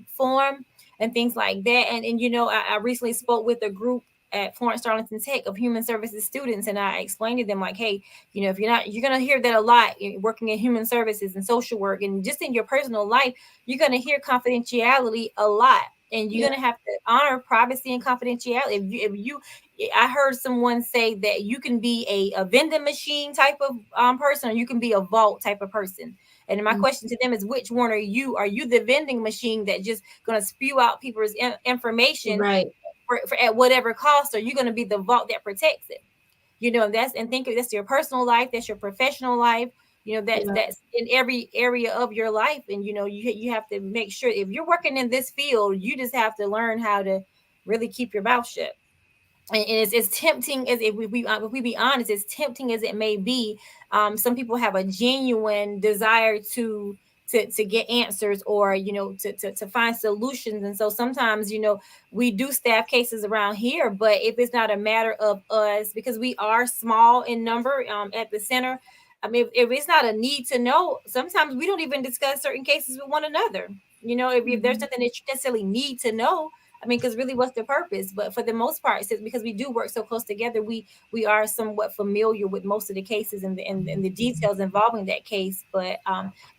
form and things like that. And I recently spoke with a group at Florence Darlington Tech of human services students, and I explained to them, like, hey, if you're gonna hear that a lot working in human services and social work, and just in your personal life, you're gonna hear confidentiality a lot. And you're yeah, gonna have to honor privacy and confidentiality. If you I heard someone say that you can be a vending machine type of person, or you can be a vault type of person. And my mm, question to them is, which one are you? Are you the vending machine that just going to spew out people's information right. for at whatever cost? Or are you going to be the vault that protects it? And think of that's your personal life, that's your professional life. That's Yeah. that's in every area of your life. And you have to make sure, if you're working in this field, you just have to learn how to really keep your mouth shut. And it's as tempting as, if we be honest, as tempting as it may be, some people have a genuine desire to get answers, or to find solutions. And so sometimes we do staff cases around here, but if it's not a matter of us, because we are small in number at the center, I mean, if it's not a need to know, sometimes we don't even discuss certain cases with one another. If there's Mhm. something that you necessarily need to know, I mean, because really, what's the purpose? But for the most part, since because we do work so close together, we are somewhat familiar with most of the cases and the details involving that case. But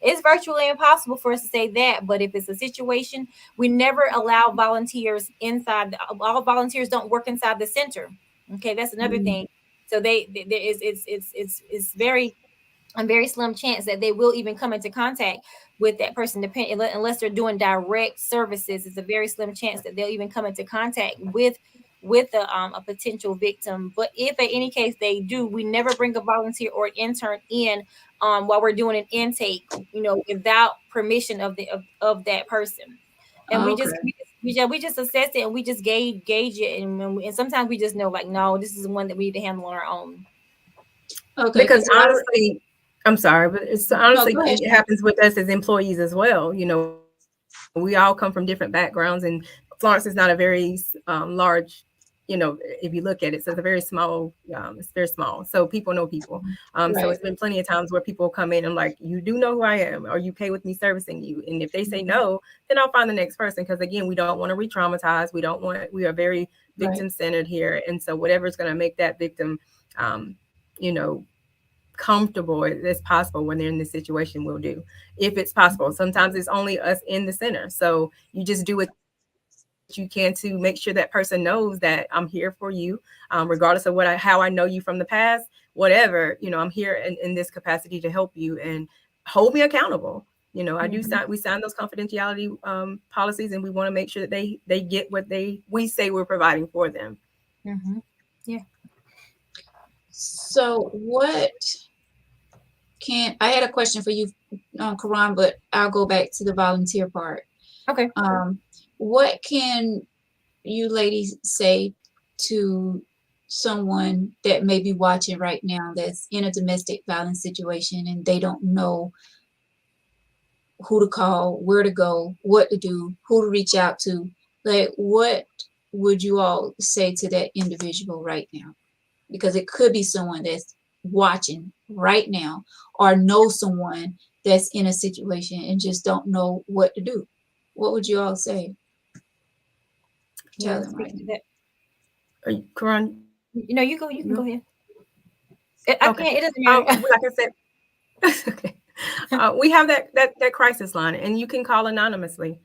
it's virtually impossible for us to say that. But if it's a situation, we never allow volunteers inside. All volunteers don't work inside the center. Okay, that's another Mm, thing. So there is it's very a very slim chance that they will even come into contact with that person, unless they're doing direct services. It's a very slim chance that they'll even come into contact with with a potential victim. But if at any case they do, we never bring a volunteer or an intern in while we're doing an intake, without permission of that person. And we just Okay. we just assess it, and we just gauge it, and sometimes we just know, like, no, this is one that we need to handle on our own. Okay. Because honestly, I'm sorry, but it's honestly, go ahead. it happens with us as employees as well. We all come from different backgrounds, and Florence is not a very large, if you look at it, so it's a very small, it's very small. So people know people. So Right. it's been plenty of times where people come in and like, you do know who I am? Are you okay with me servicing you? And if they say no, then I'll find the next person. Because again, we don't want to re-traumatize. We are very victim centered here. And so whatever is going to make that victim, comfortable as possible when they're in this situation, we'll do, if it's possible. Sometimes it's only us in the center, so you just do what you can to make sure that person knows that I'm here for you, regardless of how I know you from the past, whatever, I'm here in this capacity to help you and hold me accountable. We sign those confidentiality policies, and we want to make sure that they get what we say we're providing for them. Mm-hmm. Yeah. So I had a question for you, Karan, but I'll go back to the volunteer part. Okay. What can you ladies say to someone that may be watching right now that's in a domestic violence situation and they don't know who to call, where to go, what to do, who to reach out to? Like, what would you all say to that individual right now? Because it could be someone that's watching right now or know someone that's in a situation and just don't know what to do. What would you all say? Tell them right now. Karan? You can go ahead. I Okay. can't, it doesn't matter. Like I said, okay. We have that crisis line, and you can call anonymously.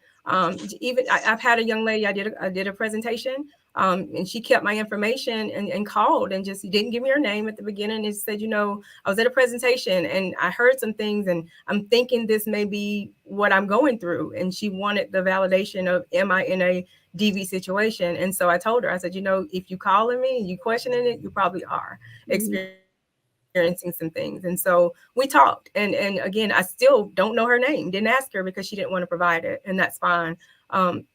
Even I've had a young lady, I did a presentation, and she kept my information and called and just didn't give me her name at the beginning and said, I was at a presentation and I heard some things and I'm thinking this may be what I'm going through. And she wanted the validation of, am I in a DV situation? And so I told her, I said, if you calling me and you questioning it, you probably are experiencing some things. And so we talked, and again, I still don't know her name, didn't ask her because she didn't want to provide it, and that's fine.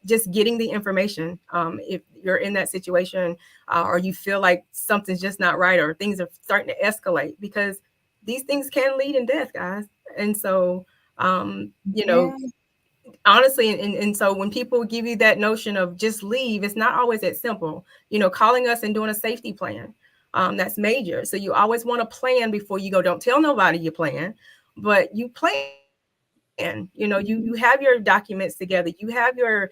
Just getting the information, if you're in that situation, or you feel like something's just not right, or things are starting to escalate, because these things can lead in death, guys. And so honestly, and so when people give you that notion of just leave, it's not always that simple. Calling us and doing a safety plan, that's major. So you always want to plan before you go. Don't tell nobody you plan, but you plan. You have your documents together. You have your,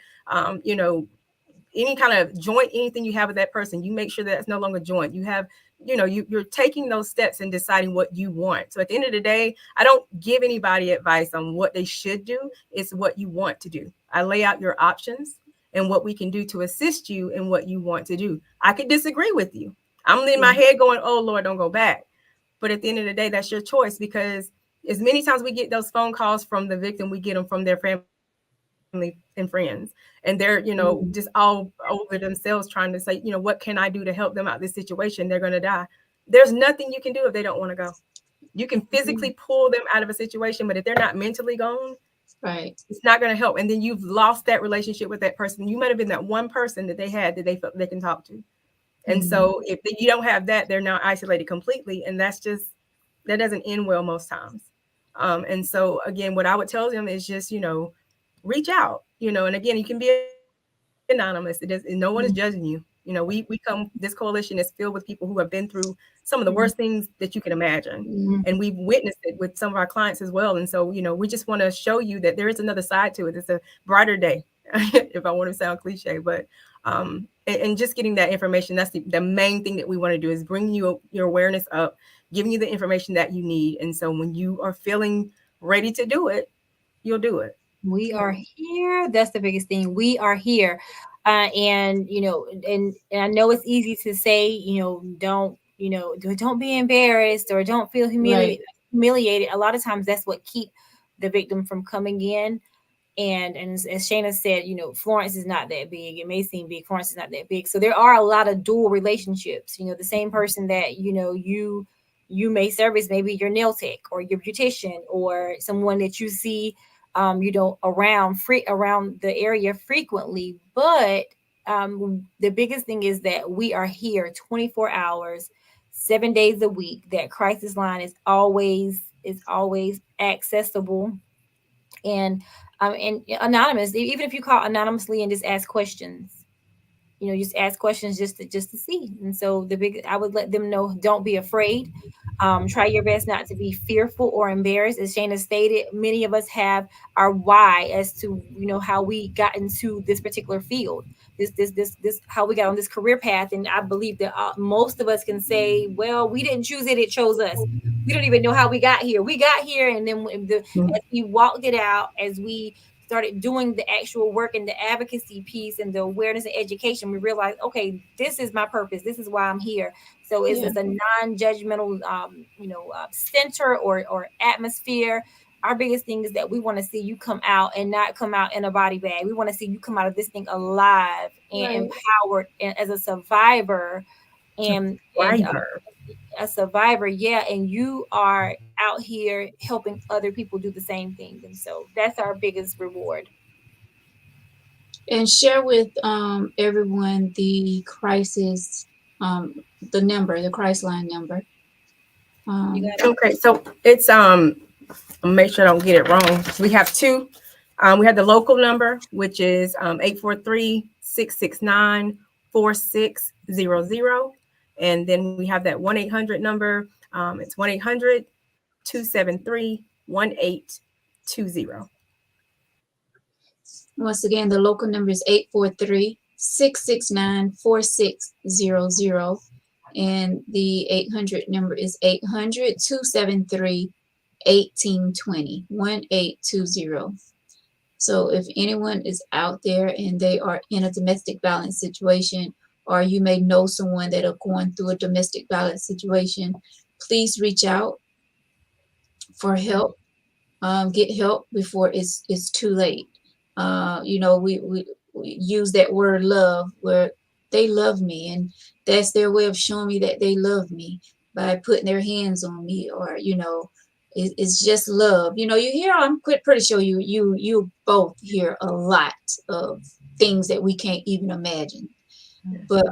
any kind of joint, anything you have with that person, you make sure that it's no longer joint. You have, you're taking those steps and deciding what you want. So at the end of the day, I don't give anybody advice on what they should do. It's what you want to do. I lay out your options and what we can do to assist you in what you want to do. I could disagree with you. I'm in my head going, oh Lord, don't go back. But at the end of the day, that's your choice, because as many times we get those phone calls from the victim, we get them from their family and friends, and they're just all over themselves trying to say, what can I do to help them out of this situation? They're going to die. There's nothing you can do if they don't want to go. You can physically pull them out of a situation, but if they're not mentally gone, right, it's not going to help. And then you've lost that relationship with that person. You might have been that one person that they had that they felt they can talk to. And so if you don't have that, they're now isolated completely, and that doesn't end well most times. And so again, what I would tell them is just reach out, and again, you can be anonymous. No one is judging you. This coalition is filled with people who have been through some of the worst things that you can imagine. And we've witnessed it with some of our clients as well. And so, we just want to show you that there is another side to it. It's a brighter day, if I want to sound cliche, but, and just getting that information, that's the main thing that we want to do, is bring your awareness up, giving you the information that you need. And so when you are feeling ready to do it, you'll do it. We are here. That's the biggest thing. We are here. And I know it's easy to say, don't be embarrassed or don't feel humiliated. A lot of times that's what keep the victim from coming in. And as Shana said, Florence is not that big. It may seem big. Florence is not that big. So there are a lot of dual relationships. The same person that, you may service, maybe your nail tech or your beautician or someone that you see, around the area frequently. But the biggest thing is that we are here 24 hours, 7 days a week. That crisis line is always accessible and anonymous. Even if you call anonymously and just ask questions, just ask questions just to see. And so I would let them know, don't be afraid. Try your best not to be fearful or embarrassed. As Shana stated, many of us have our why as to how we got into this particular field, this how we got on this career path. And I believe that most of us can say, well, we didn't choose it, it chose us. We don't even know how we got here. We got here, and then as we walked it out, as we started doing the actual work and the advocacy piece and the awareness and education, we realized, okay, this is my purpose. This is why I'm here. So it's a non-judgmental, center or atmosphere. Our biggest thing is that we want to see you come out and not come out in a body bag. We want to see you come out of this thing alive and empowered and as a survivor and a survivor. Yeah. And you are out here helping other people do the same thing. And so that's our biggest reward. And share with everyone the crisis, the crisis line number. Okay, so it's I'll make sure I don't get it wrong. We have two. We have the local number, which is 843-669-4600. And then we have that 1-800 number. It's 1-800-273-1820. Once again, the local number is 843-669-4600. And the 800 number is 800-273-1820, 1820. So if anyone is out there and they are in a domestic violence situation, or you may know someone that are going through a domestic violence situation, please reach out for help. Get help before it's too late. We use that word love, where they love me, and that's their way of showing me that they love me by putting their hands on me, or it's just love. You hear, I'm pretty sure you both hear a lot of things that we can't even imagine. But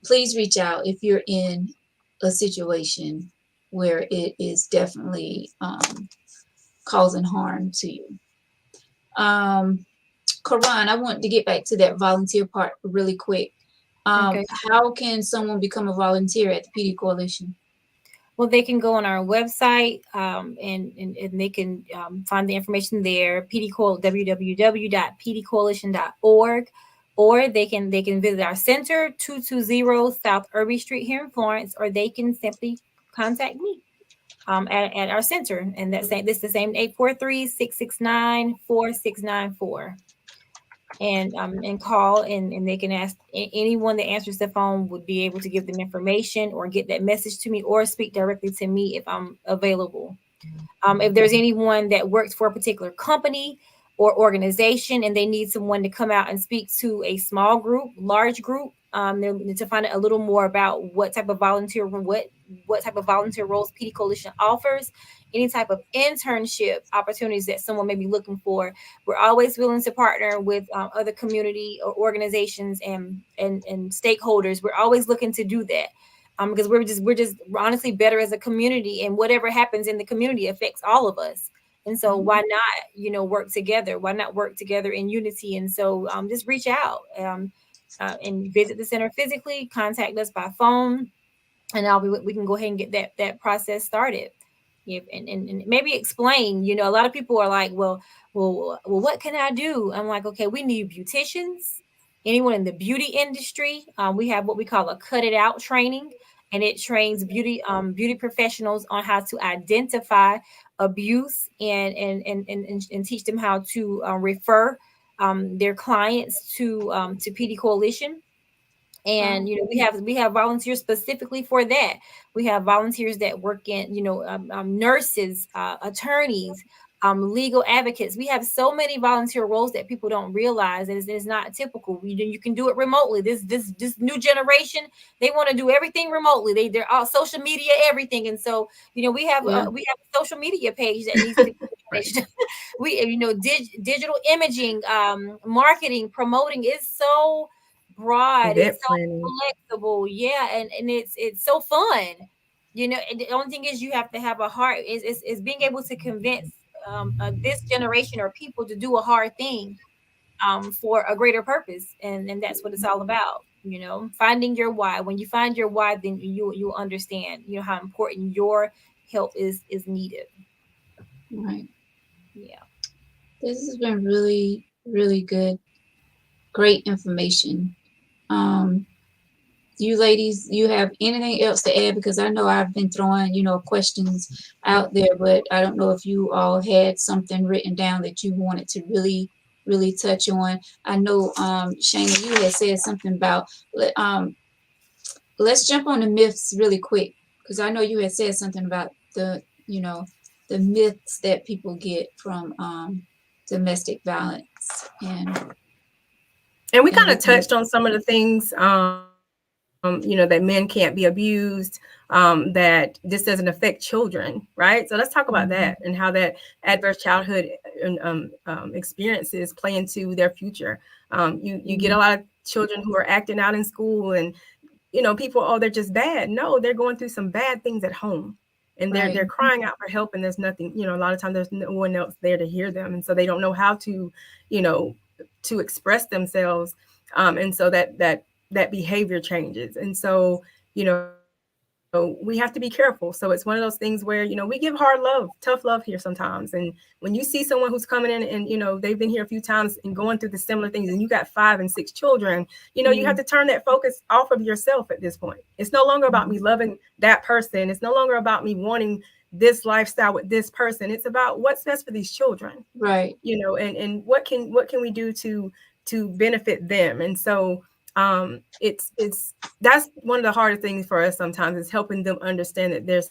please reach out if you're in a situation where it is definitely causing harm to you. Karan, I want to get back to that volunteer part really quick. Okay. How can someone become a volunteer at the PD Coalition? Well, they can go on our website and they can find the information there, www.pdcoalition.org, or they can visit our center, 220 South Irby Street here in Florence, or they can simply contact me at our center. And this is the same 843-669-4694. And call and they can ask. Anyone that answers the phone would be able to give them information or get that message to me or speak directly to me if I'm available. If there's anyone that works for a particular company or organization and they need someone to come out and speak to a small group, large group, to find out a little more about what type of volunteer roles PD Coalition offers, any type of internship opportunities that someone may be looking for, we're always willing to partner with other community or organizations and stakeholders. We're always looking to do that because we're just honestly better as a community, and whatever happens in the community affects all of us. And so why not, work together? Why not work together in unity? And so just reach out and visit the center physically, contact us by phone, and we can go ahead and get that process started. Yeah, and maybe explain, a lot of people are like, well, what can I do? I'm like, okay, we need beauticians, anyone in the beauty industry. We have what we call a cut it out training, and it trains beauty professionals on how to identify abuse and teach them how to refer their clients to PD Coalition. And we have volunteers specifically for that. We have volunteers that work in nurses, attorneys, legal advocates. We have so many volunteer roles that people don't realize that is not typical. You can do it remotely. This new generation, they want to do everything remotely. They're all social media, everything. And so, we have a social media page that needs to be managed. We, digital imaging, marketing, promoting is so broad. It's so flexible. Yeah. And it's so fun. And the only thing is you have to have a heart is being able to convince this generation or people to do a hard thing for a greater purpose. And that's what it's all about. Finding your why. When you find your why, then you'll understand, how important your help is needed. Right. Yeah. This has been really, really good. Great information. You ladies, you have anything else to add? Because I know I've been throwing, questions out there, but I don't know if you all had something written down that you wanted to really, really touch on. I know, Shana, you had said something about, let's jump on the myths really quick, because I know you had said something about the myths that people get from domestic violence. And we kind of touched on some of the things, that men can't be abused, that this doesn't affect children, right? So let's talk about that and how that adverse childhood experiences play into their future. You get a lot of children who are acting out in school and, people, they're just bad. No, they're going through some bad things at home. And they're crying out for help, and there's nothing, a lot of times there's no one else there to hear them. And so they don't know how to, to express themselves. And so that behavior changes. And so, we have to be careful. So it's one of those things where, we give hard love, tough love here sometimes. And when you see someone who's coming in and, they've been here a few times and going through the similar things, and you got 5 and 6 children, you have to turn that focus off of yourself at this point. It's no longer about me loving that person. It's no longer about me wanting this lifestyle with this person. It's about what's best for these children. Right. And what can we do to benefit them. And so that's one of the hardest things for us sometimes, is helping them understand that there's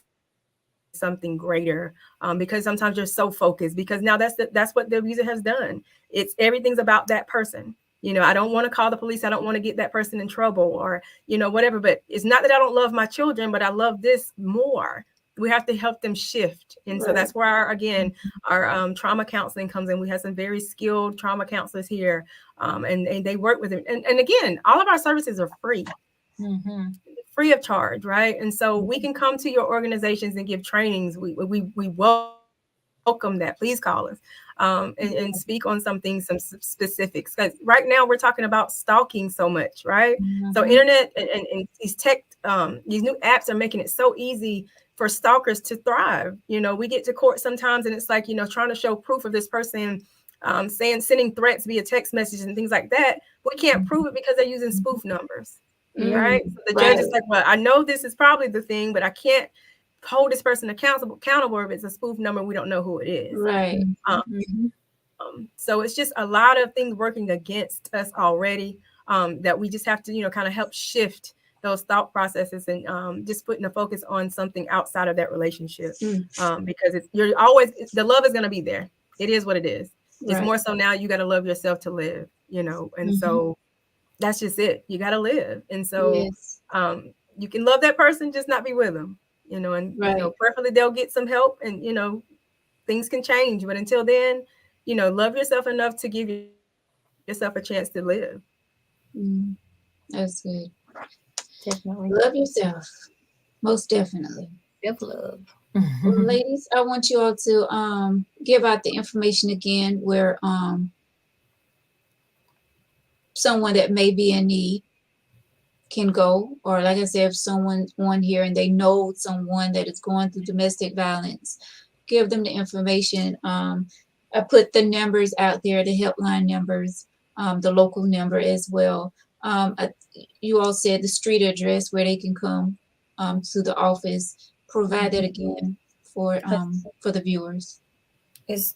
something greater, because sometimes you're so focused, because now that's what the abuser has done. It's everything's about that person. I don't want to call the police. I don't want to get that person in trouble, or, whatever. But it's not that I don't love my children, but I love this more. We have to help them shift. And so that's where our trauma counseling comes in. We have some very skilled trauma counselors here, and they work with them. And again, all of our services are free, free of charge, right? And so we can come to your organizations and give trainings. We welcome that. Please call us and speak on some specifics. Because right now we're talking about stalking so much, right? So internet and these tech, these new apps are making it so easy for stalkers to thrive. We get to court sometimes, and it's like, trying to show proof of this person sending threats via text messages and things like that. We can't prove it because they're using spoof numbers, right? So the judge is like, well, I know this is probably the thing, but I can't hold this person accountable if it's a spoof number. We don't know who it is. Right. So it's just a lot of things working against us already, that we just have to, kind of help shift those thought processes and just putting a focus on something outside of that relationship, because the love is going to be there. It is what it is. It's more so now you got to love yourself to live, and so that's just it. You got to live. And so you can love that person, just not be with them, and preferably they'll get some help, and, things can change. But until then, love yourself enough to give yourself a chance to live. That's good. Definitely. Love yourself. Most definitely. Self-love. Well, ladies, I want you all to give out the information again where someone that may be in need can go, or like I said, if someone's on here and they know someone that is going through domestic violence, give them the information. I put the numbers out there, the helpline numbers, the local number as well. You all said the street address where they can come to the office. Provide that again for the viewers. It's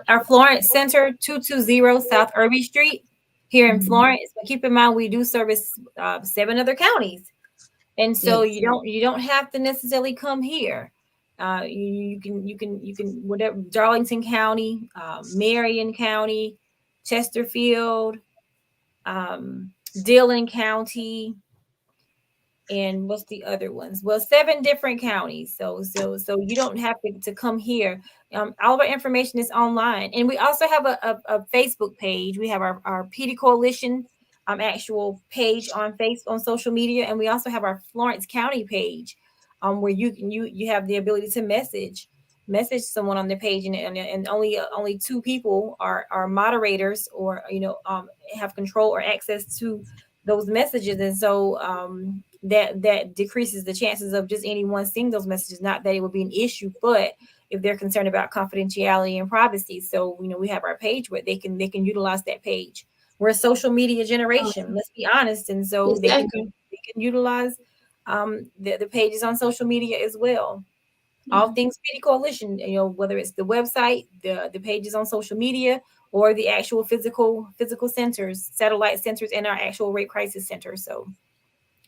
our Florence Center, 220 South Irby Street here in Florence. But keep in mind, we do service 7 other counties, and so you don't have to necessarily come here. You can whatever, Darlington County, Marion County, Chesterfield, Dillon County, and what's the other ones? Well, 7 different counties. So you don't have to come here. All of our information is online, and we also have a Facebook page. We have our PD Coalition actual page on social media, and we also have our Florence County page, where you have the ability to message someone on the page, and only 2 people are moderators, or have control or access to those messages, and so that decreases the chances of just anyone seeing those messages. Not that it would be an issue, but if they're concerned about confidentiality and privacy, so we have our page where they can utilize that page. We're a social media generation, let's be honest, and so Exactly. they can utilize the pages on social media as well. All things PD Coalition, whether it's the website, the pages on social media, or the actual physical centers, satellite centers, and our actual rape crisis center. So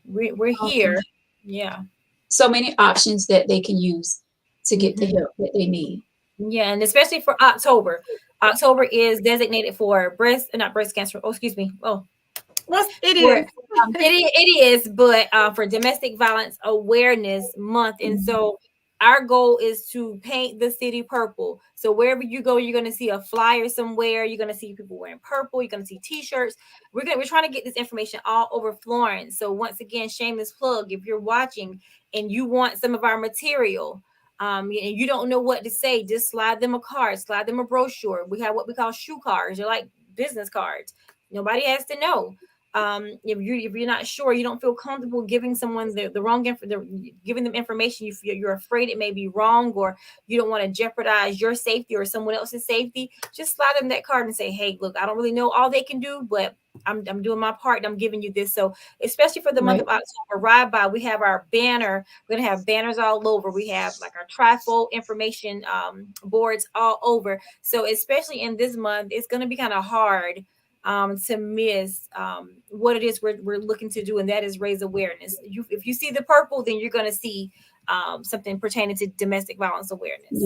we're here. Awesome. Yeah. So many options that they can use to get the help that they need. Yeah, and especially for October. October is designated for not breast cancer. Oh, excuse me. Oh, it is. It is, but for Domestic Violence Awareness Month, and so our goal is to paint the city purple. So wherever you go, you're going to see a flyer somewhere. You're going to see people wearing purple. You're going to see T-shirts. We're trying to get this information all over Florence. So once again, shameless plug. If you're watching and you want some of our material, and you don't know what to say, just slide them a card, slide them a brochure. We have what we call shoe cards. They're like business cards. Nobody has to know. If you're not sure, you don't feel comfortable giving someone the wrong giving them information, you're afraid it may be wrong, or you don't want to jeopardize your safety or someone else's safety, just slide them that card and say, hey, look, I don't really know all they can do, but I'm doing my part and I'm giving you this. So especially for the month of October, ride by, we have our banner. We're gonna have banners all over. We have like our trifold information boards all over. So especially in this month, it's gonna be kind of hard to miss what it is we're looking to do, and that is raise awareness. If you see the purple, then you're going to see something pertaining to domestic violence awareness.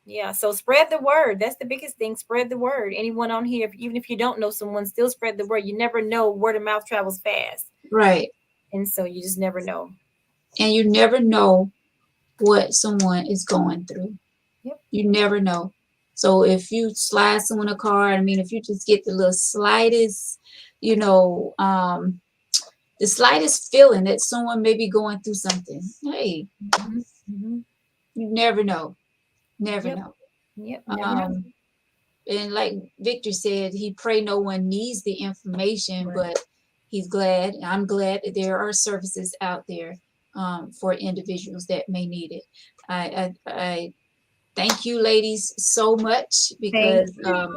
Yeah, so spread the word. That's the biggest thing. Spread the word. Anyone on here, even if you don't know someone, still spread the word. You never know, word of mouth travels fast. Right. And so you just never know. And you never know what someone is going through. Yep. You never know. So if you slide someone a card, if you just get the little slightest, the slightest feeling that someone may be going through something, hey, you never know. Never know. Yep. Never know. And like Victor said, he pray no one needs the information, but I'm glad that there are services out there for individuals that may need it. I thank you, ladies, so much, because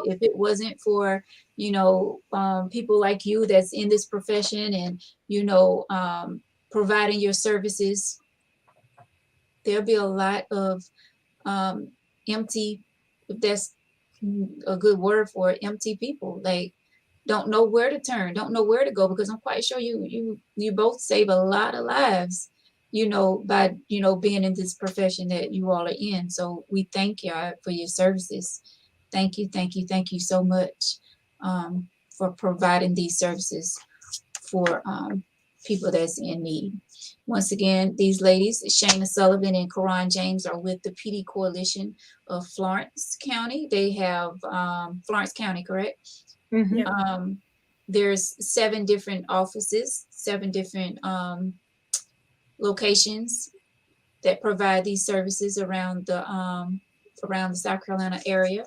if it wasn't for, people like you that's in this profession and, providing your services, there'll be a lot of empty, if that's a good word for it, empty people. Like, don't know where to turn, don't know where to go, because I'm quite sure you both save a lot of lives, by, being in this profession that you all are in. So we thank y'all for your services. Thank you so much for providing these services for people that's in need. Once again, these ladies, Shana Sullivan and Karan James, are with the PD Coalition of Florence County. They have Florence County, correct? Mm-hmm. There's 7 different offices, 7 different locations that provide these services around the South Carolina area.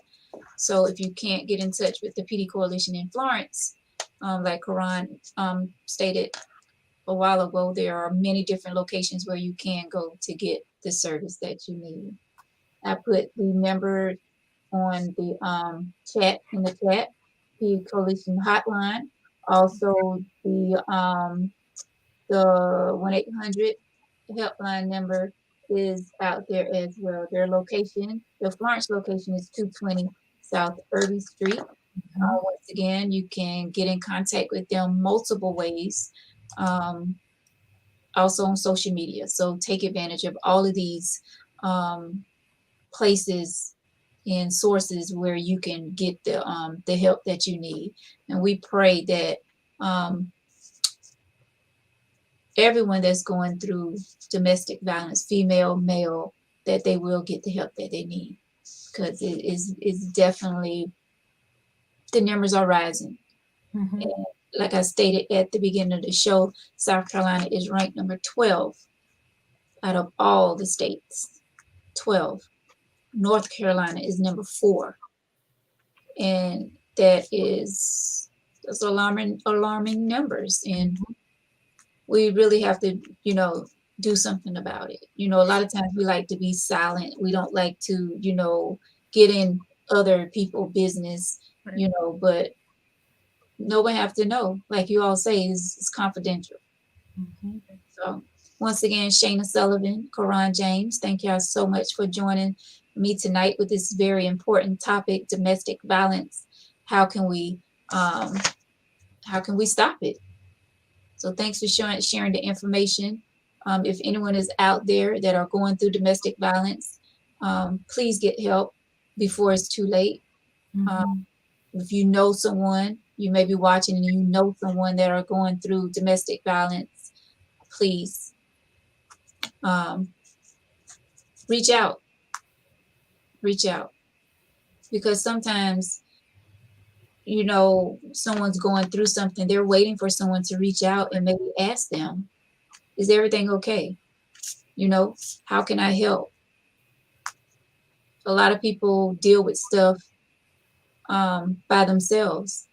So if you can't get in touch with the PD Coalition in Florence, like Karan stated a while ago, there are many different locations where you can go to get the service that you need. I put the number on the chat, in the chat, PD Coalition hotline. Also the 1-800 helpline number is out there as well. Their location, the Florence location, is 220 South Irby Street. Once again, you can get in contact with them multiple ways, also on social media. So take advantage of all of these places and sources where you can get the help that you need. And we pray that everyone that's going through domestic violence, female, male, that they will get the help that they need, because it's definitely, the numbers are rising. Mhm. And like I stated at the beginning of the show, South Carolina is ranked number 12 out of all the states. 12. North Carolina is number 4. And that's alarming numbers. And we really have to, do something about it. A lot of times we like to be silent. We don't like to, get in other people's business, Right. But nobody have to know. Like you all say, it's confidential. Mhm. So once again, Shana Sullivan, Karan James, thank y'all so much for joining me tonight with this very important topic, domestic violence. How can we stop it? So thanks for sharing the information. If anyone is out there that are going through domestic violence, please get help before it's too late. Mhm. If you know someone, you may be watching and you know someone that are going through domestic violence, please reach out. Because sometimes, someone's going through something, they're waiting for someone to reach out and maybe ask them, is everything okay? How can I help? A lot of people deal with stuff by themselves.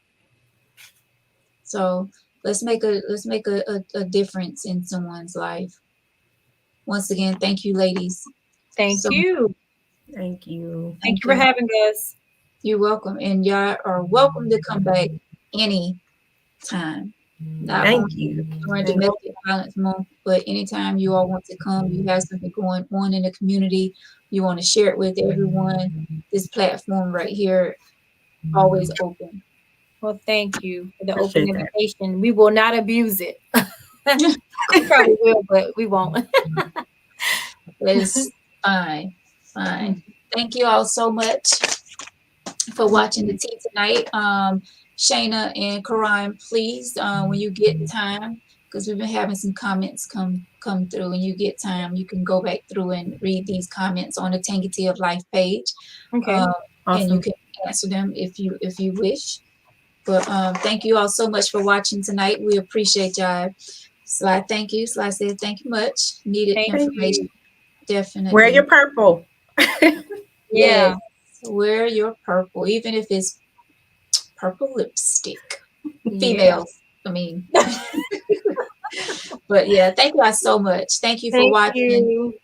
So let's make a difference in someone's life. Once again, thank you, ladies. Thank So you. Thank you. Thank you for having us. You're welcome. And y'all are welcome to come back any time. Not Thank only you. during Thank Domestic Violence Month, but anytime you all want to come, you have something going on in the community, you want to share it with everyone, this platform right here, always open. Well, thank you for the open Appreciate that. invitation. We will not abuse it. We probably will, but we won't. It's fine. Thank you all so much for watching the tea tonight. Shana and Karan, please, when you get time, because we've been having some comments come through. When you get time, you can go back through and read these comments on the Tangity of Life page. Okay. And you Awesome. can answer them if you wish. But thank you all so much for watching tonight. We appreciate y'all. Sly, thank you. Sly said thank you much. Needed Thank information. you. Definitely. Wear your purple. Yeah. Yes. Wear your purple, even if it's purple lipstick. Females, I mean. But yeah, thank you all so much. Thank you for Thank watching. you.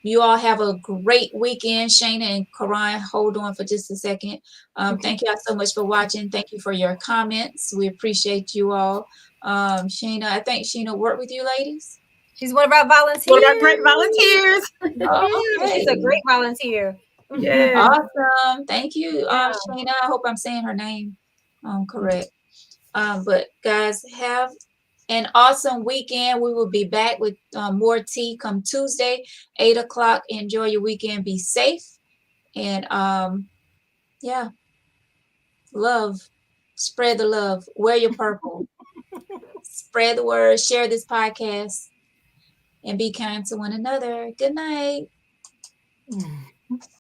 You all have a great weekend. Shana and Karan, hold on for just a second. Okay. Thank you all so much for watching. Thank you for your comments. We appreciate you all. Shana, I think Sheena worked with you ladies. She's one of our volunteers. One of our great volunteers. Okay. She's a great volunteer. Yes. Awesome. Thank you, Yeah. Shana. I hope I'm saying her name correct. But guys, have an awesome weekend. We will be back with more tea come Tuesday, 8 o'clock. Enjoy your weekend. Be safe. And yeah, love. Spread the love. Wear your purple. Spread the word. Share this podcast. And be kind to one another. Good night.